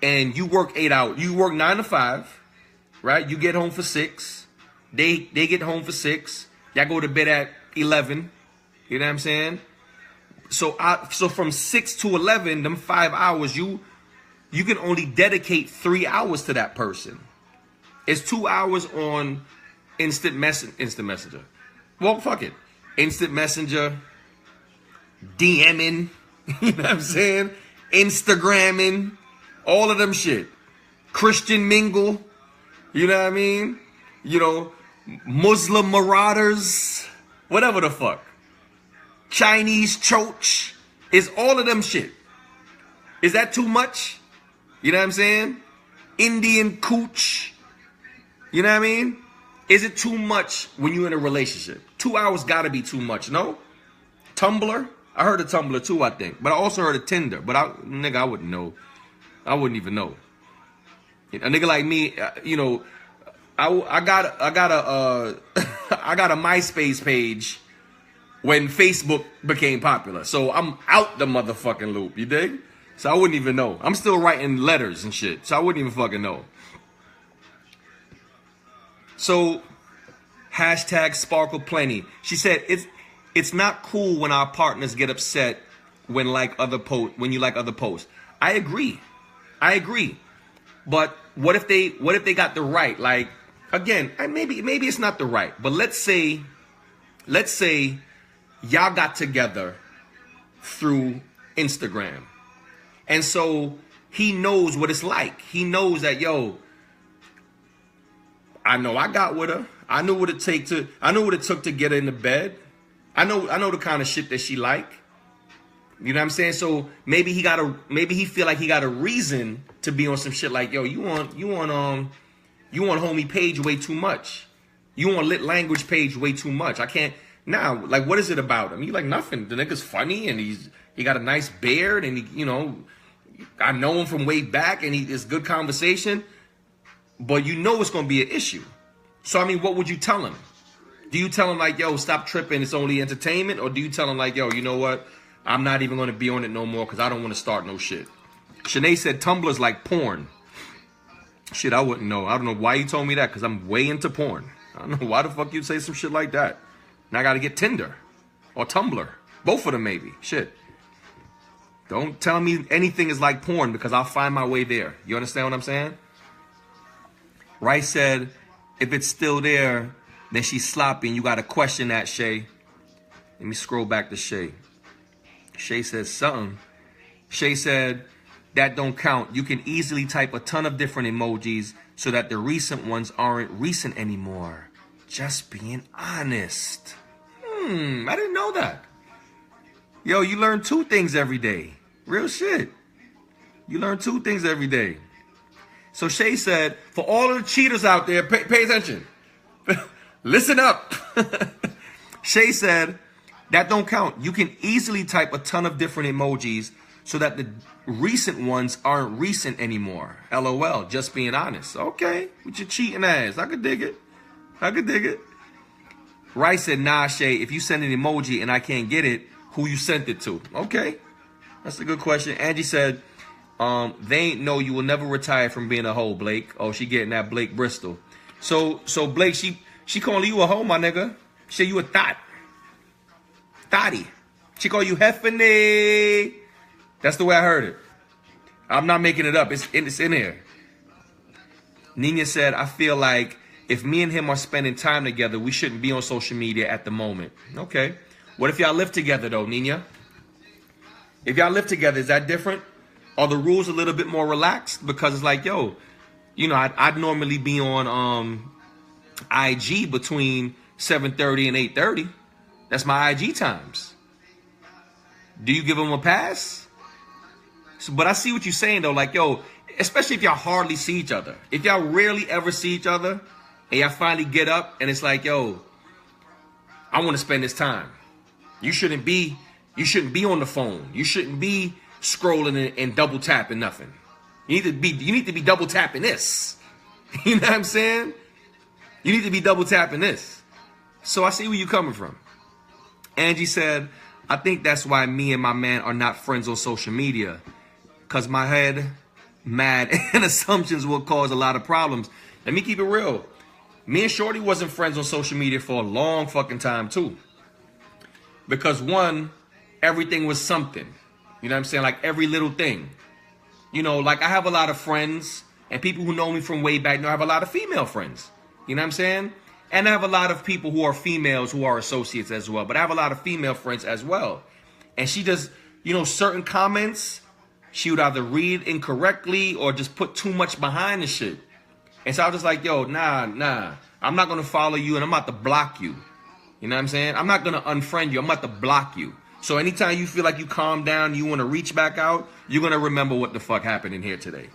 and you work 8 hours, you work 9 to 5, right? You get home for 6. They get home for 6. Y'all go to bed at 11. You know what I'm saying? So from 6 to 11, them 5 hours, you can only dedicate 3 hours to that person. It's 2 hours on instant messenger. Well, fuck it. Instant messenger, DMing, you know what I'm saying? Instagramming, all of them shit. Christian mingle, you know what I mean? You know, Muslim marauders, whatever the fuck. Chinese church, is all of them shit. Is that too much? You know what I'm saying? Indian cooch, you know what I mean? Is it too much when you're in a relationship? 2 hours gotta be too much, no? Tumblr? I heard of Tumblr too, I think. But I also heard of Tinder. But I wouldn't know. I wouldn't even know. A nigga like me, you know, I got a MySpace page when Facebook became popular. So I'm out the motherfucking loop, you dig? So I wouldn't even know. I'm still writing letters and shit. So I wouldn't even fucking know. So, hashtag Sparkle Plenty. She said it's not cool when our partners get upset when you like other posts. I agree. But what if they got the right? Like, again, maybe it's not the right. But let's say y'all got together through Instagram. And so he knows what it's like. He knows that, yo, I know I got with her. I knew what it took to get her in the bed. I know the kind of shit that she like. You know what I'm saying? So maybe he feel like he got a reason to be on some shit like, yo, you want homie page way too much. You want lit language page way too much. I can't now. Like, what is it about him? You like nothing. The nigga's funny and he got a nice beard and he, you know, I know him from way back and it's good conversation. But you know it's going to be an issue. So, I mean, what would you tell him? Do you tell him like, yo, stop tripping, it's only entertainment? Or do you tell him like, yo, you know what? I'm not even going to be on it no more because I don't want to start no shit. Shanae said Tumblr's like porn. Shit, I wouldn't know. I don't know why you told me that because I'm way into porn. I don't know why the fuck you'd say some shit like that. Now I got to get Tinder or Tumblr. Both of them maybe. Shit. Don't tell me anything is like porn because I'll find my way there. You understand what I'm saying? Rice said, if it's still there, then she's sloppy and you got to question that, Shay. Let me scroll back to Shay. Shay says something. Shay said, that don't count. You can easily type a ton of different emojis so that the recent ones aren't recent anymore. Just being honest. I didn't know that. Yo, you learn 2 things every day. Real shit. You learn 2 things every day. So Shay said, for all of the cheaters out there, pay attention. Listen up. Shay said, that don't count. You can easily type a ton of different emojis so that the recent ones aren't recent anymore. LOL, just being honest. Okay, with your cheating ass. I could dig it. Rice said, nah, Shay, if you send an emoji and I can't get it, who you sent it to? Okay, that's a good question. Angie said, they ain't know you will never retire from being a hoe, Blake. Oh, she getting that Blake Bristol. So Blake, she calling you a hoe, my nigga. She say you a thot. Thotty. She call you Heffany. That's the way I heard it. I'm not making it up. It's in here. Nina said, I feel like if me and him are spending time together, we shouldn't be on social media at the moment. Okay. What if y'all live together, though, Nina? If y'all live together, is that different? Are the rules a little bit more relaxed? Because it's like, yo, you know, I'd normally be on IG between 7:30 and 8:30. That's my IG times. Do you give them a pass? But I see what you're saying though. Like, yo, especially if y'all hardly see each other. If y'all rarely ever see each other, and y'all finally get up, and it's like, yo, I want to spend this time. You shouldn't be on the phone. You shouldn't be scrolling and double tapping nothing. You need to be double tapping this. You know what I'm saying? You need to be double tapping this. So I see where you're coming from. Angie said, I think that's why me and my man are not friends on social media. Because my head, mad, and assumptions will cause a lot of problems. Let me keep it real. Me and Shorty wasn't friends on social media for a long fucking time too. Because one, everything was something. You know what I'm saying? Like every little thing. You know, like I have a lot of friends, and people who know me from way back know I have a lot of female friends. You know what I'm saying? And I have a lot of people who are females who are associates as well. But I have a lot of female friends as well. And she just, you know, certain comments, she would either read incorrectly or just put too much behind the shit. And so I was just like, yo, nah. I'm not going to follow you, and I'm about to block you. You know what I'm saying? I'm not going to unfriend you. I'm about to block you. So anytime you feel like you calm down, you want to reach back out, you're going to remember what the fuck happened in here today.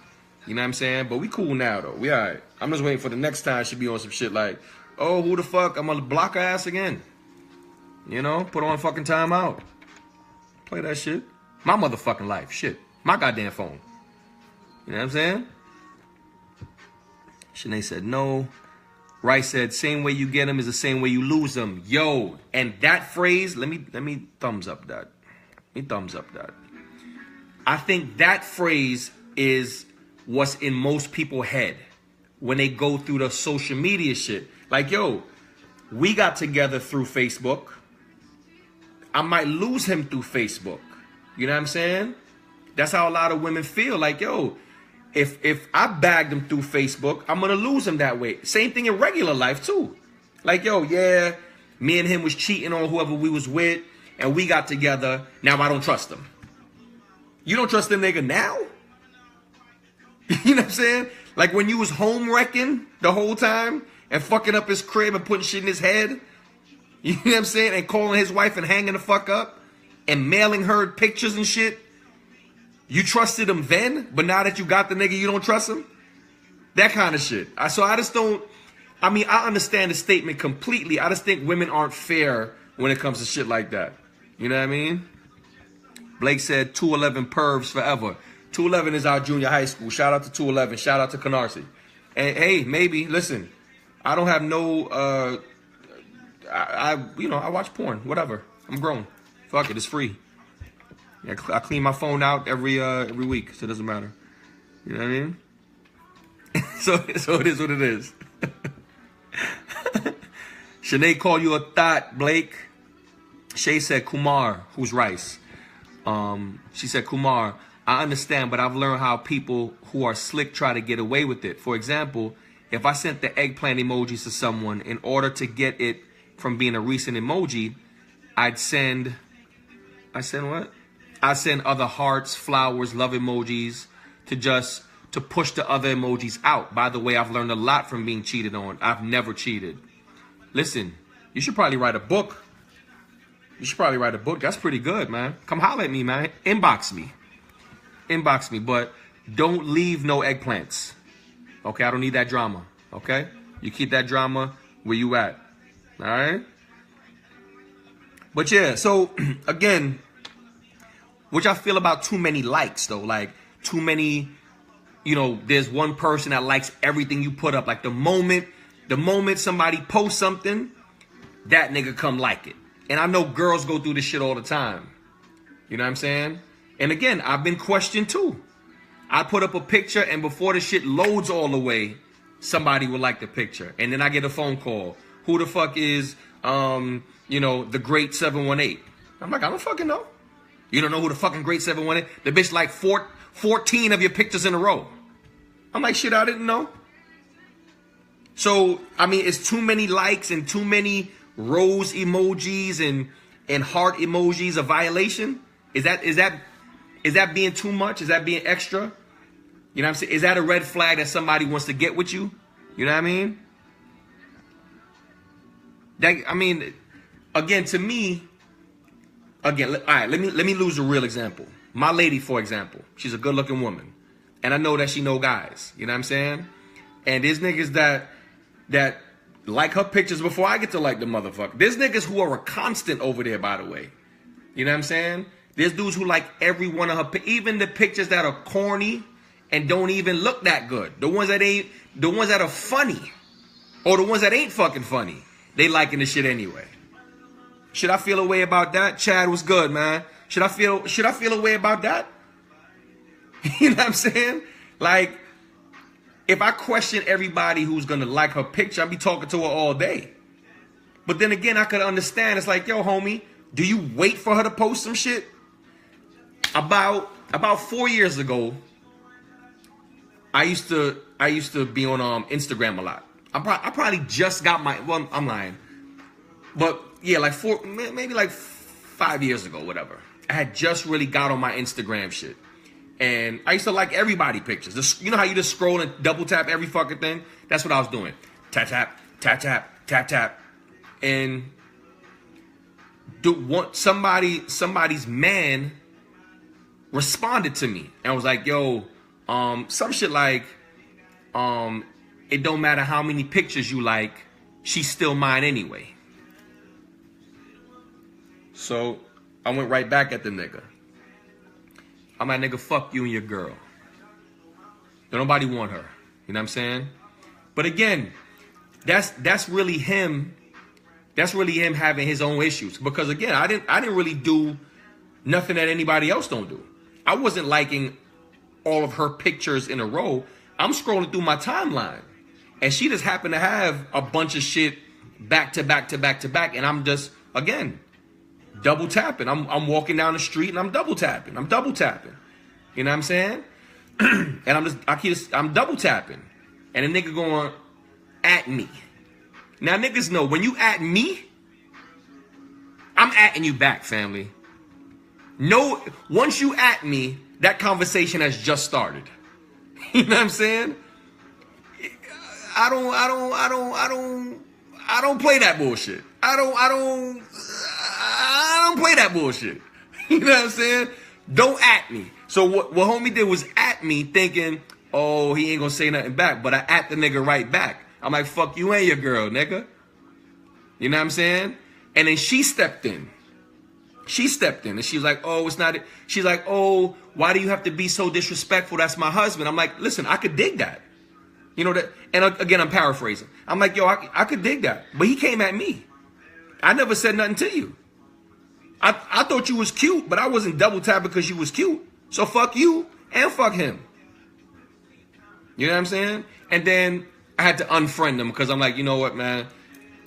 You know what I'm saying? But we cool now, though. We all right. I'm just waiting for the next time she be on some shit like, oh, who the fuck? I'm going to block her ass again. You know? Put on fucking timeout. Play that shit. My motherfucking life. Shit. My goddamn phone. You know what I'm saying? Shanae said no. Rice said, same way you get them is the same way you lose them. Yo, and that phrase, let me thumbs up that. Let me thumbs up that. I think that phrase is what's in most people's head when they go through the social media shit. Like, yo, we got together through Facebook. I might lose him through Facebook. You know what I'm saying? That's how a lot of women feel. Like, yo, if I bagged him through Facebook, I'm going to lose him that way. Same thing in regular life, too. Like, yo, yeah, me and him was cheating on whoever we was with, and we got together. Now I don't trust him. You don't trust them nigga now? You know what I'm saying? Like when you was home wrecking the whole time and fucking up his crib and putting shit in his head. You know what I'm saying? And calling his wife and hanging the fuck up and mailing her pictures and shit. You trusted him then, but now that you got the nigga, you don't trust him? That kind of shit. So I just don't, I mean, I understand the statement completely. I just think women aren't fair when it comes to shit like that. You know what I mean? Blake said 211 pervs forever. 211 is our junior high school. Shout out to 211. Shout out to Canarsie. And hey, maybe, listen, I don't have no, you know, I watch porn, whatever. I'm grown. Fuck it, it's free. Yeah, I clean my phone out every week, so it doesn't matter. You know what I mean? so it is what it is. Shanae called you a thought, Blake. Shay said Kumar, who's Rice. She said Kumar, I understand, but I've learned how people who are slick try to get away with it. For example, if I sent the eggplant emojis to someone, in order to get it from being a recent emoji, I send what? I send other hearts, flowers, love emojis to push the other emojis out. By the way, I've learned a lot from being cheated on. I've never cheated. Listen, you should probably write a book. You should probably write a book. That's pretty good, man. Come holler at me, man. Inbox me. Inbox me, but don't leave no eggplants. Okay, I don't need that drama. Okay? You keep that drama where you at. All right? But yeah, so again, which I feel about too many likes though, like too many, you know, there's one person that likes everything you put up. Like the moment somebody posts something, that nigga come like it. And I know girls go through this shit all the time. You know what I'm saying? And again, I've been questioned too. I put up a picture and before the shit loads all the way, somebody would like the picture. And then I get a phone call. Who the fuck is, you know, the great 718? I'm like, I don't fucking know. You don't know who the fucking great 718? The bitch like 14 of your pictures in a row. I'm like, shit, I didn't know. So, I mean, it's too many likes and too many rose emojis and heart emojis a violation? Is that being too much? Is that being extra? You know what I'm saying? Is that a red flag that somebody wants to get with you? You know what I mean? I mean, again, to me, again, all right, let me lose a real example. my lady, for example, she's a good looking woman. And I know that she know guys. You know what I'm saying? And there's niggas that like her pictures before I get to like the motherfucker. There's niggas who are a constant over there, by the way. You know what I'm saying? There's dudes who like every one of her, even the pictures that are corny and don't even look that good. The ones that are funny, or the ones that ain't fucking funny, they liking the shit anyway. Should I feel a way about that? Chad was good, man. Should I feel a way about that? You know what I'm saying? Like, if I question everybody who's gonna like her picture, I'd be talking to her all day. But then again, I could understand. It's like, yo, homie, do you wait for her to post some shit? About 4 years ago, I used to be on Instagram a lot. I probably just got my, well, I'm lying, but yeah, like maybe like 5 years ago, whatever. I had just really got on my Instagram shit. And I used to like everybody pictures. You know how you just scroll and double tap every fucking thing? That's what I was doing. Tap, tap, tap, tap, tap, tap. And somebody's man responded to me and was like, yo, some shit like, it don't matter how many pictures you like, she's still mine anyway. So I went right back at the nigga. I'm like, nigga, fuck you and your girl. Don't nobody want her. You know what I'm saying? But again, that's really him. That's really him having his own issues. Because again, I didn't really do nothing that anybody else don't do. I wasn't liking all of her pictures in a row. I'm scrolling through my timeline. And she just happened to have a bunch of shit back to back to back to back. And I'm just, again, double tapping. I'm walking down the street and I'm double tapping. You know what I'm saying? And I'm double tapping. And a nigga going at me. Now niggas know when you at me, I'm atting you back, family. No, once you at me, that conversation has just started. You know what I'm saying? I don't play that bullshit. I don't play that bullshit. You know what I'm saying? Don't at me. So what homie did was at me thinking, oh, he ain't gonna say nothing back, but I at the nigga right back. I'm like, fuck you and your girl, nigga. You know what I'm saying? And then she stepped in. And she was like, oh, it's not it. She's like, oh, why do you have to be so disrespectful? That's my husband. I'm like, listen, I could dig that. You know that? And again, I'm paraphrasing. I'm like, yo, I could dig that. But he came at me. I never said nothing to you. I thought you was cute, but I wasn't double tapping because you was cute. So fuck you and fuck him. You know what I'm saying? And then I had to unfriend him because I'm like, you know what, man?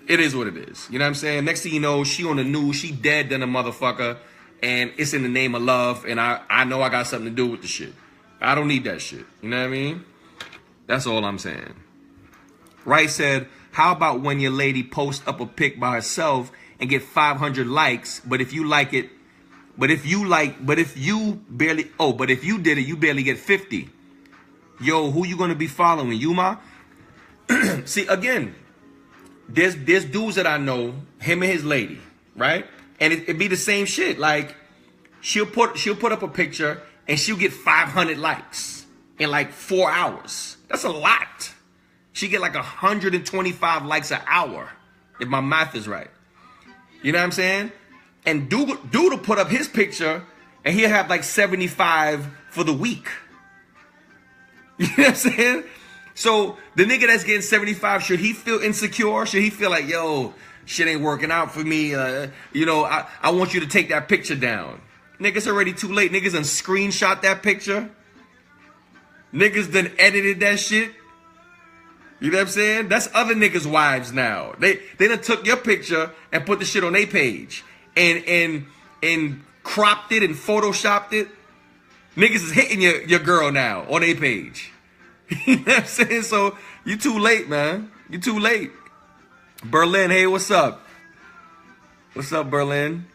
It is what it is. You know what I'm saying? Next thing you know, she on the news, she dead than a motherfucker, and it's in the name of love, and I know I got something to do with the shit. I don't need that shit. You know what I mean? That's all I'm saying. Wright said, how about when your lady posts up a pic by herself and get 500 likes, but if you did it, you barely get 50. Yo, who you gonna be following? Yuma? See, again, there's dudes that I know, him and his lady, right? And it be the same shit. Like, she'll put up a picture and she'll get 500 likes in like 4 hours. That's a lot. She get like 125 likes an hour, if my math is right. You know what I'm saying? And dude will put up his picture and he'll have like 75 for the week. You know what I'm saying? So the nigga that's getting 75, should he feel insecure? Should he feel like, yo, shit ain't working out for me? I want you to take that picture down. Nigga, it's already too late. Niggas done screenshot that picture. Niggas done edited that shit. You know what I'm saying? That's other niggas' wives now. They done took your picture and put the shit on their page. And cropped it and photoshopped it. Niggas is hitting your girl now on their page. You know what I'm saying? So you too late, man. You too late. Berlin, hey, what's up? What's up, Berlin?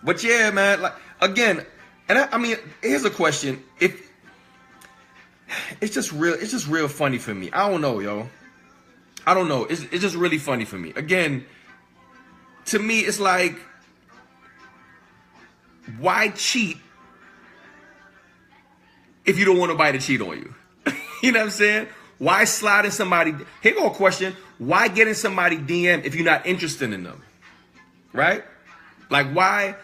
But yeah, man, like, again, and I mean, here's a question. If it's just real funny for me. I don't know, yo. I don't know. It's just really funny for me. Again, to me, it's like, why cheat if you don't want nobody to cheat on you? You know what I'm saying? Why slide in somebody? Here go a question. Why get in somebody DM if you're not interested in them? Right? Like why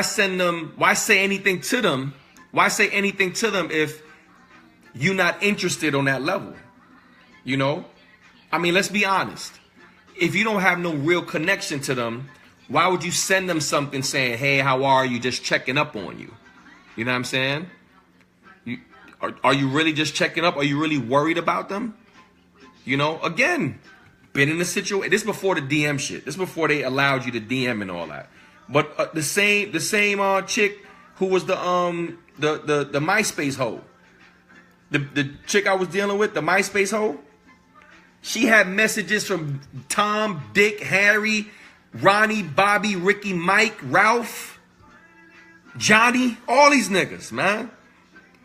send them, why say anything to them? Why say anything to them if you're not interested on that level? You know? I mean, let's be honest. If you don't have no real connection to them, why would you send them something saying, hey, how are you? Just checking up on you. You know what I'm saying? Are you really just checking up? Are you really worried about them? You know, again, been in the situation. This is before the DM shit. This is before they allowed you to DM and all that. But the same chick who was the MySpace hoe, the chick I was dealing with, the MySpace hoe, she had messages from Tom, Dick, Harry, Ronnie, Bobby, Ricky, Mike, Ralph, Johnny, all these niggas, man.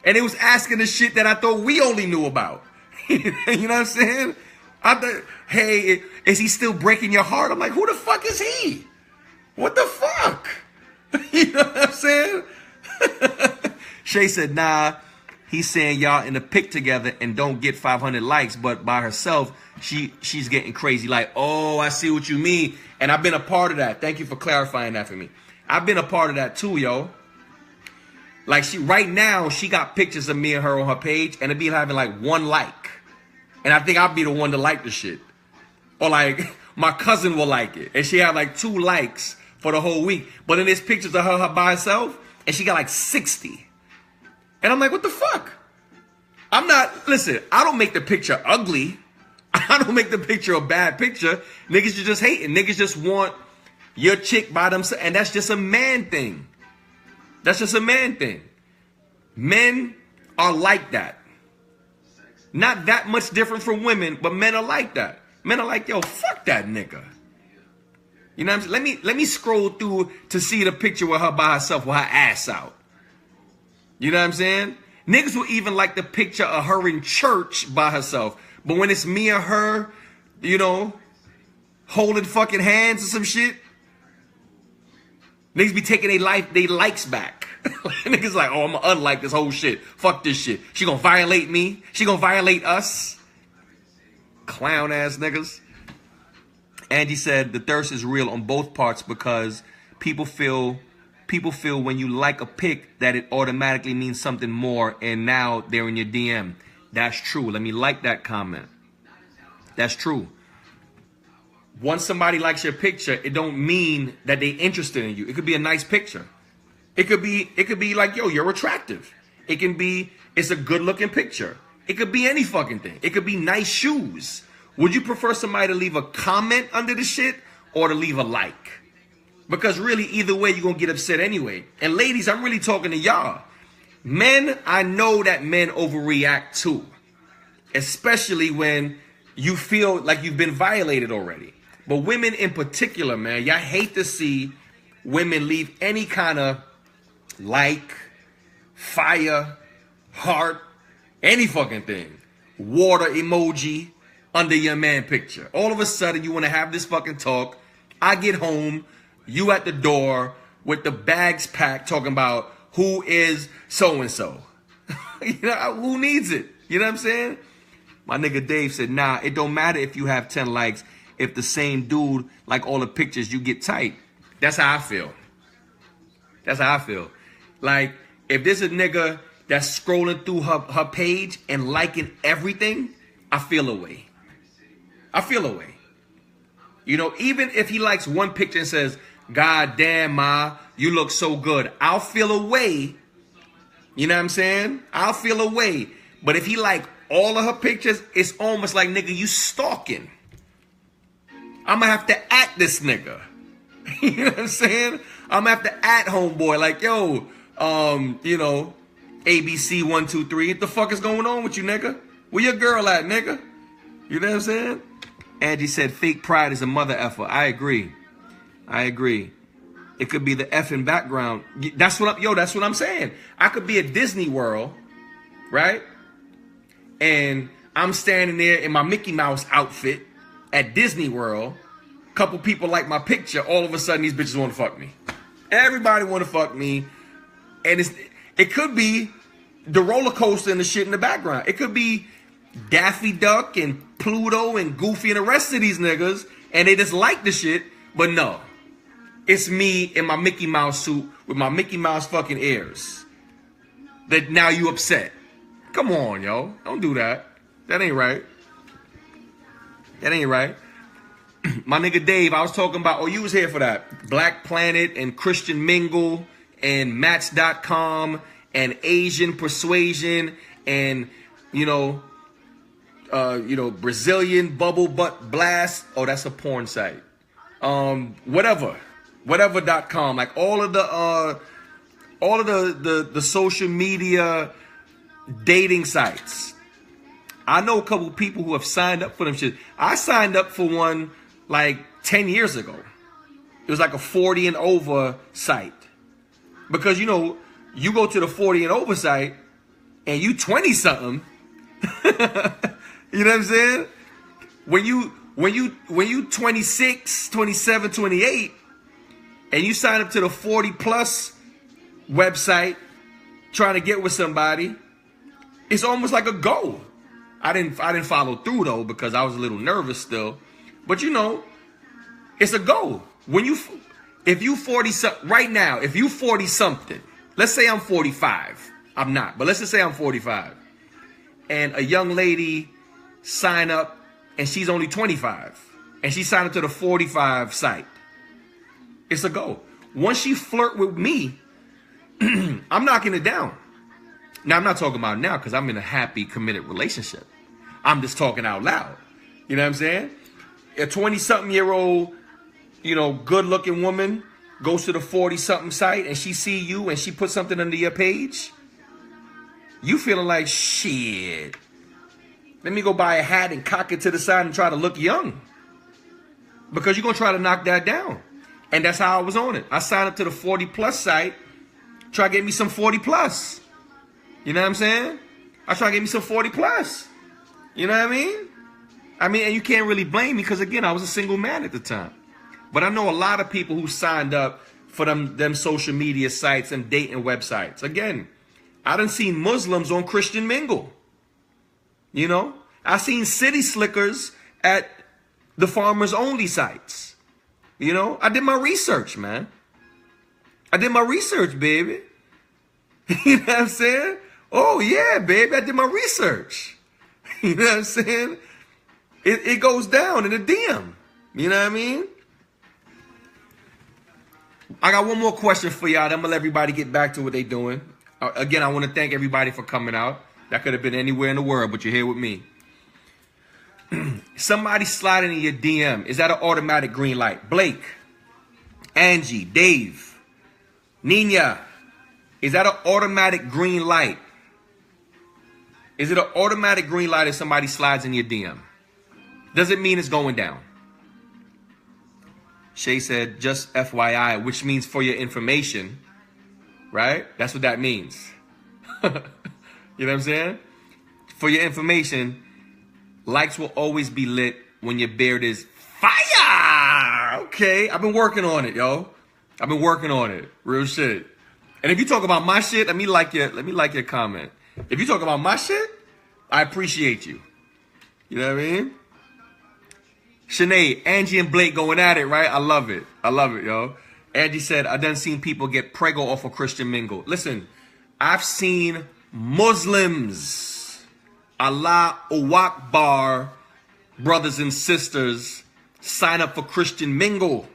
And it was asking the shit that I thought we only knew about. You know what I'm saying? I thought, hey, is he still breaking your heart? I'm like, who the fuck is he? What the fuck? You know what I'm saying? Shay said, nah, he's saying y'all in the pic together and don't get 500 likes, but by herself, she's getting crazy. Like, oh, I see what you mean. And I've been a part of that. Thank you for clarifying that for me. I've been a part of that too, yo. Like right now, she got pictures of me and her on her page, and it be having like 1 like. And I think I'll be the one to like the shit. Or like my cousin will like it. And she had like 2 likes for the whole week. But then there's pictures of her by herself, and she got like 60. And I'm like, what the fuck? Listen, I don't make the picture ugly. I don't make the picture a bad picture. Niggas are just hating. Niggas just want your chick by themselves. And that's just a man thing. That's just a man thing. Men are like that. Not that much different from women, but men are like that. Men are like, yo, fuck that nigga. You know what I'm saying? Let me scroll through to see the picture with her by herself with her ass out. You know what I'm saying? Niggas will even like the picture of her in church by herself. But when it's me or her, you know, holding fucking hands or some shit, niggas be taking they likes back. Niggas like, oh, I'm gonna unlike this whole shit. Fuck this shit. She gonna violate me. She gonna violate us. Clown ass niggas. Angie said the thirst is real on both parts because people feel when you like a pic that it automatically means something more, and now they're in your DM. That's true. Let me like that comment. That's true. Once somebody likes your picture, it don't mean that they interested in you. It could be a nice picture. It could be like, yo, you're attractive. It can be, it's a good looking picture. It could be any fucking thing. It could be nice shoes. Would you prefer somebody to leave a comment under the shit or to leave a like? Because really, either way, you're going to get upset anyway. And ladies, I'm really talking to y'all. Men, I know that men overreact too. Especially when you feel like you've been violated already. But women in particular, man, y'all hate to see women leave any kind of like, fire, heart, any fucking thing, water emoji under your man picture. All of a sudden, you want to have this fucking talk. I get home, you at the door with the bags packed talking about who is so-and-so. You know, who needs it? You know what I'm saying? My nigga Dave said, nah, it don't matter if you have 10 likes. If the same dude like all the pictures, you get tight. That's how I feel. That's how I feel. Like, if there's a nigga that's scrolling through her page and liking everything, I feel away. I feel away. You know, even if he likes one picture and says, God damn, ma, you look so good, I'll feel away. You know what I'm saying? I'll feel away. But if he like all of her pictures, it's almost like, nigga, you stalking. I'm gonna have to at this nigga. You know what I'm saying? I'm gonna have to at homeboy like, yo, you know, ABC 1 2 3. What the fuck is going on with you, nigga? Where your girl at, nigga? You know what I'm saying? Angie said fake pride is a mother effer. I agree. I agree. It could be the effing background. That's what I'm saying. I could be at Disney World, right? And I'm standing there in my Mickey Mouse outfit at Disney World. Couple people like my picture. All of a sudden, these bitches want to fuck me. Everybody want to fuck me. And it could be the roller coaster and the shit in the background. It could be Daffy Duck and Pluto and Goofy and the rest of these niggas, and they just like the shit. But no, it's me in my Mickey Mouse suit with my Mickey Mouse fucking ears. That now you upset. Come on, yo. Don't do that. That ain't right. That ain't right. My nigga Dave, I was talking about, oh, you was here for that. Black Planet and Christian Mingle and Match.com and Asian Persuasion and, Brazilian Bubble Butt Blast. Oh, that's a porn site. Whatever.com. Like all of the social media dating sites. I know a couple people who have signed up for them shit. I signed up for one like 10 years ago. It was like a 40 and over site. Because, you go to the 40 and over site and you 20 something. You know what I'm saying? When you 26, 27, 28 and you sign up to the 40 plus website trying to get with somebody, it's almost like a goal. I didn't follow through though because I was a little nervous still. But it's a goal. If you 40 something right now, if you 40 something, let's say I'm 45. I'm not, but let's just say I'm 45. And a young lady sign up and she's only 25 and she signed up to the 45 site. It's a goal. Once she flirt with me, I'm knocking it down. Now, I'm not talking about now because I'm in a happy, committed relationship. I'm just talking out loud. You know what I'm saying? A 20-something-year-old, good-looking woman goes to the 40-something site and she see you and she puts something under your page. You feeling like, shit, let me go buy a hat and cock it to the side and try to look young. Because you're going to try to knock that down. And that's how I was on it. I signed up to the 40-plus site, try to get me some 40-plus. You know what I'm saying? I try to get me some 40-plus. You know what I mean? And you can't really blame me because, again, I was a single man at the time. But I know a lot of people who signed up for them social media sites and dating websites. Again, I done seen Muslims on Christian Mingle. I seen city slickers at the farmers only sites. I did my research, man. I did my research, baby. You know what I'm saying? Oh, yeah, baby, I did my research. You know what I'm saying? It goes down in the DM. You know what I mean? I got one more question for y'all. I'm going to let everybody get back to what they're doing. Again, I want to thank everybody for coming out. That could have been anywhere in the world, but you're here with me. Somebody sliding in your DM. Is that an automatic green light? Blake, Angie, Dave, Nina. Is that an automatic green light? Is it an automatic green light if somebody slides in your DM? Does it mean it's going down? Shay said, just FYI, which means for your information, right? That's what that means. You know what I'm saying? For your information, likes will always be lit when your beard is fire. Okay, I've been working on it, yo. I've been working on it. Real shit. And if you talk about my shit, let me like your comment. If you talk about my shit, I appreciate you. You know what I mean? Sinead, Angie and Blake going at it, right? I love it. I love it, yo. Angie said, I done seen people get preggo off of Christian Mingle. Listen, I've seen Muslims, Allah Akbar, brothers and sisters, sign up for Christian Mingle.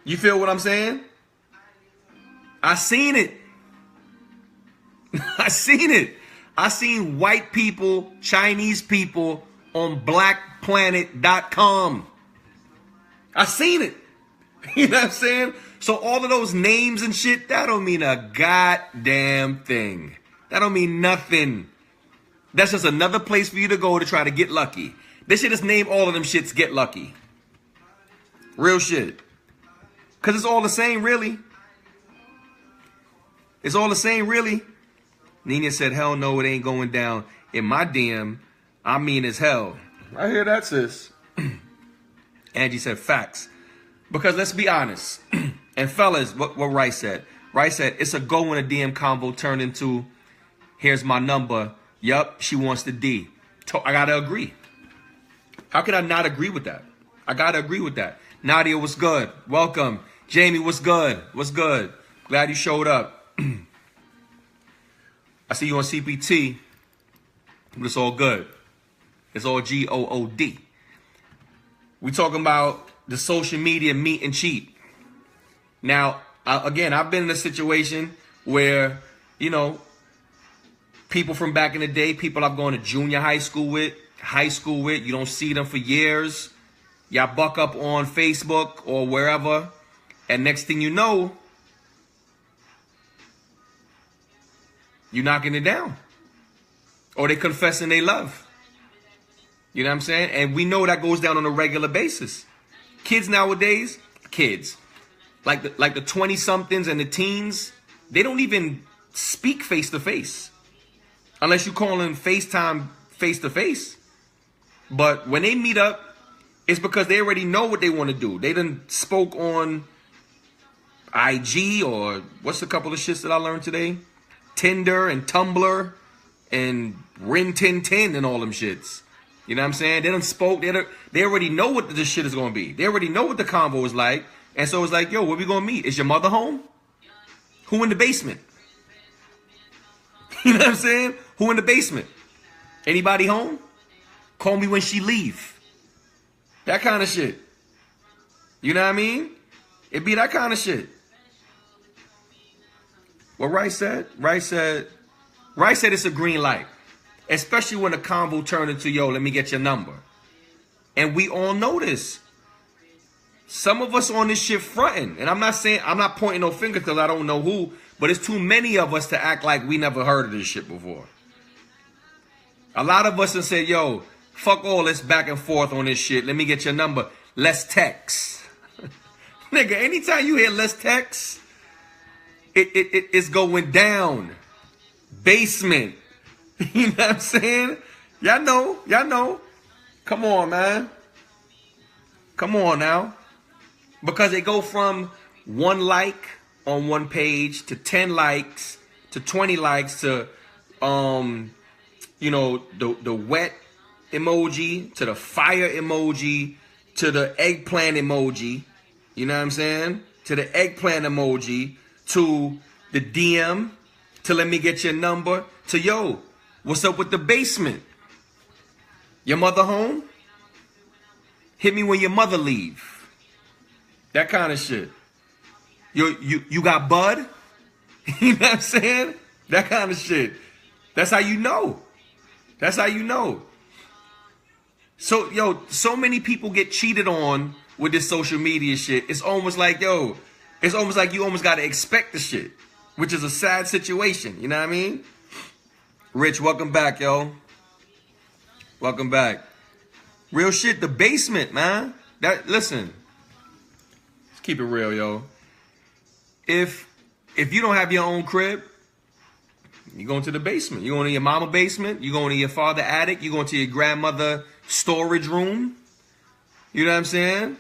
You feel what I'm saying? I seen it. I seen it. I seen white people, Chinese people on blackplanet.com. I seen it. You know what I'm saying? So all of those names and shit, that don't mean a goddamn thing. That don't mean nothing. That's just another place for you to go to try to get lucky. They should just name all of them shits Get Lucky. Real shit. Because it's all the same, really. It's all the same, really. Nina said, hell no, it ain't going down. In my DM, I mean as hell. I hear that, sis. Angie said, facts. Because let's be honest. And fellas, what Rice said. Right said, it's a go when a DM convo turned into, here's my number. Yup, she wants the D. I gotta agree. How can I not agree with that? I gotta agree with that. Nadia, what's good? Welcome. Jamie, what's good? What's good? Glad you showed up. I see you on CPT, but it's all good. It's all GOOD. We talking about the social media meet and cheat. Now, again, I've been in a situation where, you know, people from back in the day, people I've gone to junior high school with, you don't see them for years. Y'all buck up on Facebook or wherever, and next thing you know, you're knocking it down. Or they confessing they love. You know what I'm saying? And we know that goes down on a regular basis. Kids nowadays, like the 20-somethings and the teens, they don't even speak face-to-face. Unless you call them FaceTime face-to-face. But when they meet up, it's because they already know what they want to do. They done spoke on IG or what's a couple of shits that I learned today? Tinder and Tumblr and Rin Tin Tin and all them shits. You know what I'm saying? They done spoke. They already know what this shit is going to be. They already know what the convo is like. And so it's like, yo, where we going to meet? Is your mother home? Who in the basement? You know what I'm saying? Who in the basement? Anybody home? Call me when she leave. That kind of shit. You know what I mean? It be that kind of shit. What Rice said it's a green light. Especially when the convo turned into, yo, let me get your number. And we all know this. Some of us on this shit fronting. And I'm not pointing no finger because I don't know who, but it's too many of us to act like we never heard of this shit before. A lot of us have said, yo, fuck all this back and forth on this shit. Let me get your number. Let's text. Nigga, anytime you hear let's text, it's going down. Basement. You know what I'm saying? Y'all know. Come on, man. Come on now. Because they go from 1 like on one page to 10 likes to 20 likes to, you know, the wet emoji to the fire emoji to the eggplant emoji. You know what I'm saying? To the eggplant emoji to the DM to let me get your number to, yo, what's up with the basement? Your mother home? Hit me when your mother leave. That kind of shit. You got bud? You know what I'm saying? That kind of shit. That's how you know. That's how you know. So, yo, so many people get cheated on with this social media shit. It's almost like, yo, it's almost like you almost got to expect the shit, which is a sad situation. You know what I mean? Rich, welcome back, yo. Welcome back. Real shit, the basement, man. Listen, let's keep it real, yo. If you don't have your own crib, you going to the basement. You going to your mama basement. You going to your father attic. You going to your grandmother storage room. You know what I'm saying?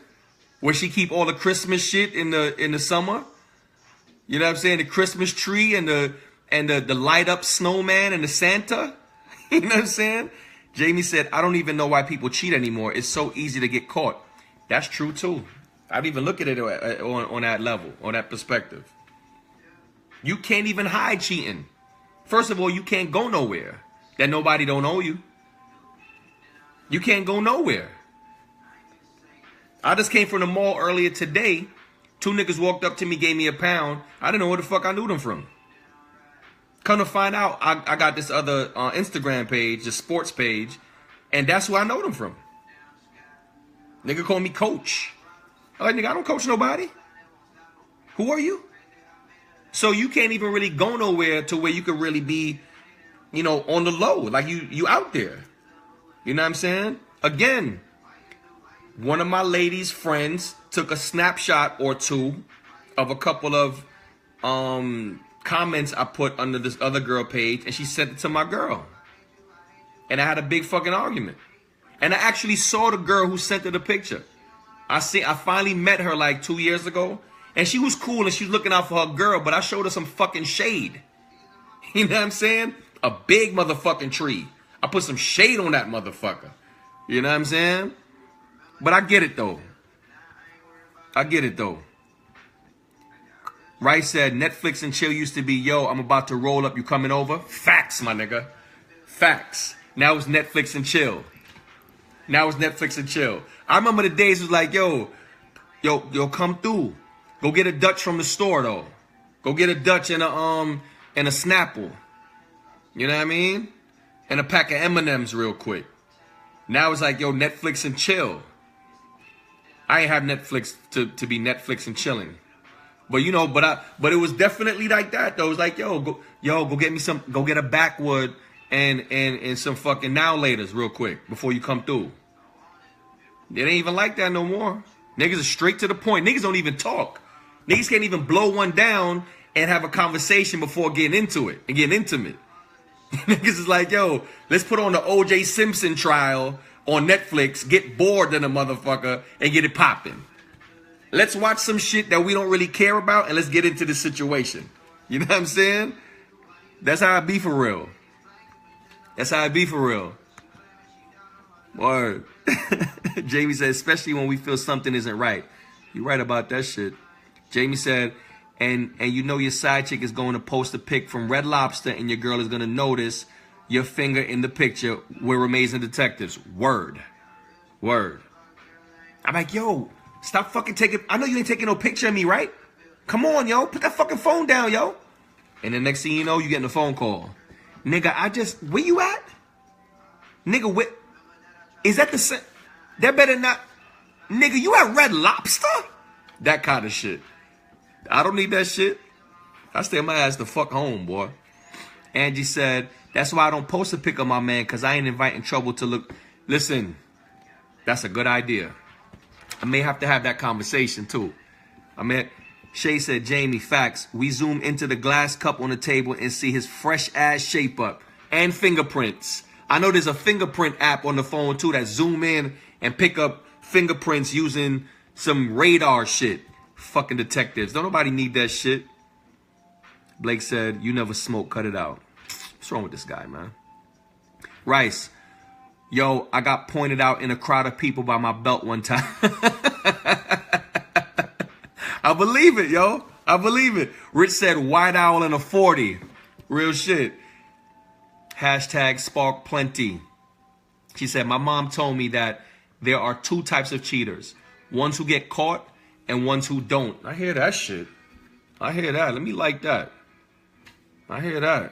Where she keep all the Christmas shit in the summer. You know what I'm saying? The Christmas tree and the light up snowman and the Santa. You know what I'm saying? Jamie said, I don't even know why people cheat anymore. It's so easy to get caught. That's true too. I'd even look at it on that level, on that perspective. You can't even hide cheating. First of all, you can't go nowhere that nobody don't owe you. You can't go nowhere. I just came from the mall earlier today. 2 niggas walked up to me, gave me £1. I didn't know where the fuck I knew them from. Come to find out, I got this other Instagram page, the sports page, and that's where I know them from. Nigga call me coach. I'm like, nigga, I don't coach nobody. Who are you? So you can't even really go nowhere to where you could really be, you know, on the low. Like you out there. You know what I'm saying? Again, one of my ladies' friends took a snapshot or two of a couple of comments I put under this other girl page, and she sent it to my girl. And I had a big fucking argument. And I actually saw the girl who sent her the picture. I finally met her like 2 years ago, And she was cool and she was looking out for her girl, but I showed her some fucking shade. You know what I'm saying? A big motherfucking tree. I put some shade on that motherfucker. You know what I'm saying? But I get it though. I get it though. Rice said, Netflix and chill used to be, yo, I'm about to roll up, you coming over? Facts, my nigga. Facts. Now it's Netflix and chill. Now it's Netflix and chill. I remember the days it was like, yo, come through. Go get a Dutch from the store though. Go get a Dutch and a Snapple. You know what I mean? And a pack of M&Ms real quick. Now it's like, yo, Netflix and chill. I ain't have Netflix to be Netflix and chilling. But you know, but it was definitely like that though. It was like, go get me go get a backwood and some fucking now laters real quick before you come through. It ain't even like that no more. Niggas are straight to the point. Niggas don't even talk. Niggas can't even blow one down and have a conversation before getting into it and getting intimate. Niggas is like, yo, let's put on the O.J. Simpson trial on Netflix, get bored in a motherfucker, and get it popping. Let's watch some shit that we don't really care about, and let's get into the situation. You know what I'm saying? That's how I be for real. That's how I be for real. Word. Jamie said, especially when we feel something isn't right. You right about that shit. Jamie said, and you know your side chick is going to post a pic from Red Lobster and your girl is going to notice your finger in the picture. We're amazing detectives. Word. Word. I'm like, yo, stop fucking taking, I know you ain't taking no picture of me, right? Come on, yo, put that fucking phone down, yo. And the next thing you know, you getting a phone call. Nigga, where you at? Nigga, where, is that the same? That better not, nigga, you at Red Lobster? That kind of shit. I don't need that shit. I stay my ass the fuck home, boy. Angie said, that's why I don't post a pic of my man, because I ain't inviting trouble to look. Listen, that's a good idea. I may have to have that conversation, too. Shay said, Jamie, facts. We zoom into the glass cup on the table and see his fresh ass shape up. And fingerprints. I know there's a fingerprint app on the phone, too, that zoom in and pick up fingerprints using some radar shit. Fucking detectives. Don't nobody need that shit. Blake said, you never smoke, cut it out. What's wrong with this guy, man? Rice, yo, I got pointed out in a crowd of people by my belt one time. I believe it, yo. I believe it. Rich said, white owl and a 40. Real shit. Hashtag spark plenty. She said, my mom told me that there are two types of cheaters. Ones who get caught and ones who don't. I hear that shit. I hear that. Let me like that. I hear that.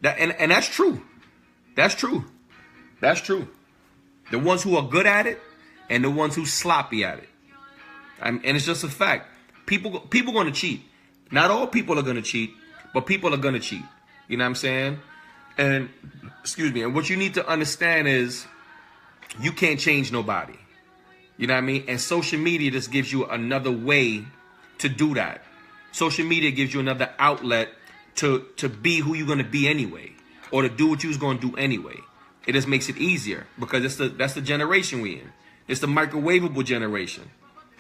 And that's true. That's true. That's true. The ones who are good at it and the ones who sloppy at it. And it's just a fact. People going to cheat. Not all people are going to cheat, but people are going to cheat. You know what I'm saying? And, excuse me, and what you need to understand is you can't change nobody. You know what I mean? And social media just gives you another way to do that. Social media gives you another outlet to be who you're going to be anyway, or to do what you was going to do anyway. It just makes it easier because that's the generation we in. It's the microwavable generation.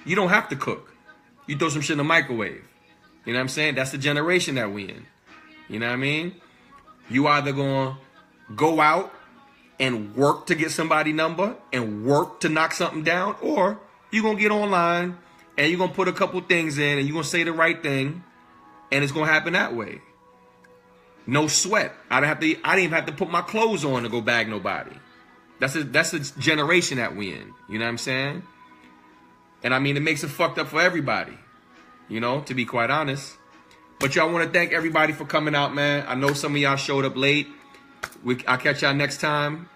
You don't have to cook. You throw some shit in the microwave. You know what I'm saying? That's the generation that we in. You know what I mean? You either going to go out and work to get somebody's number and work to knock something down, or you're going to get online and you're going to put a couple things in and you're going to say the right thing and it's going to happen that way. No sweat. I didn't even have to put my clothes on to go bag nobody. That's the generation that we in. You know what I'm saying? And I mean, it makes it fucked up for everybody, you know, to be quite honest. But y'all want to thank everybody for coming out, man. I know some of y'all showed up late. I'll catch y'all next time.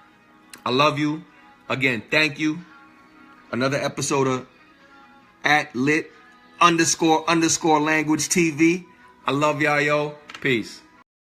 I love you. Again, thank you. Another episode of @lit__language TV. I love y'all, yo. Peace.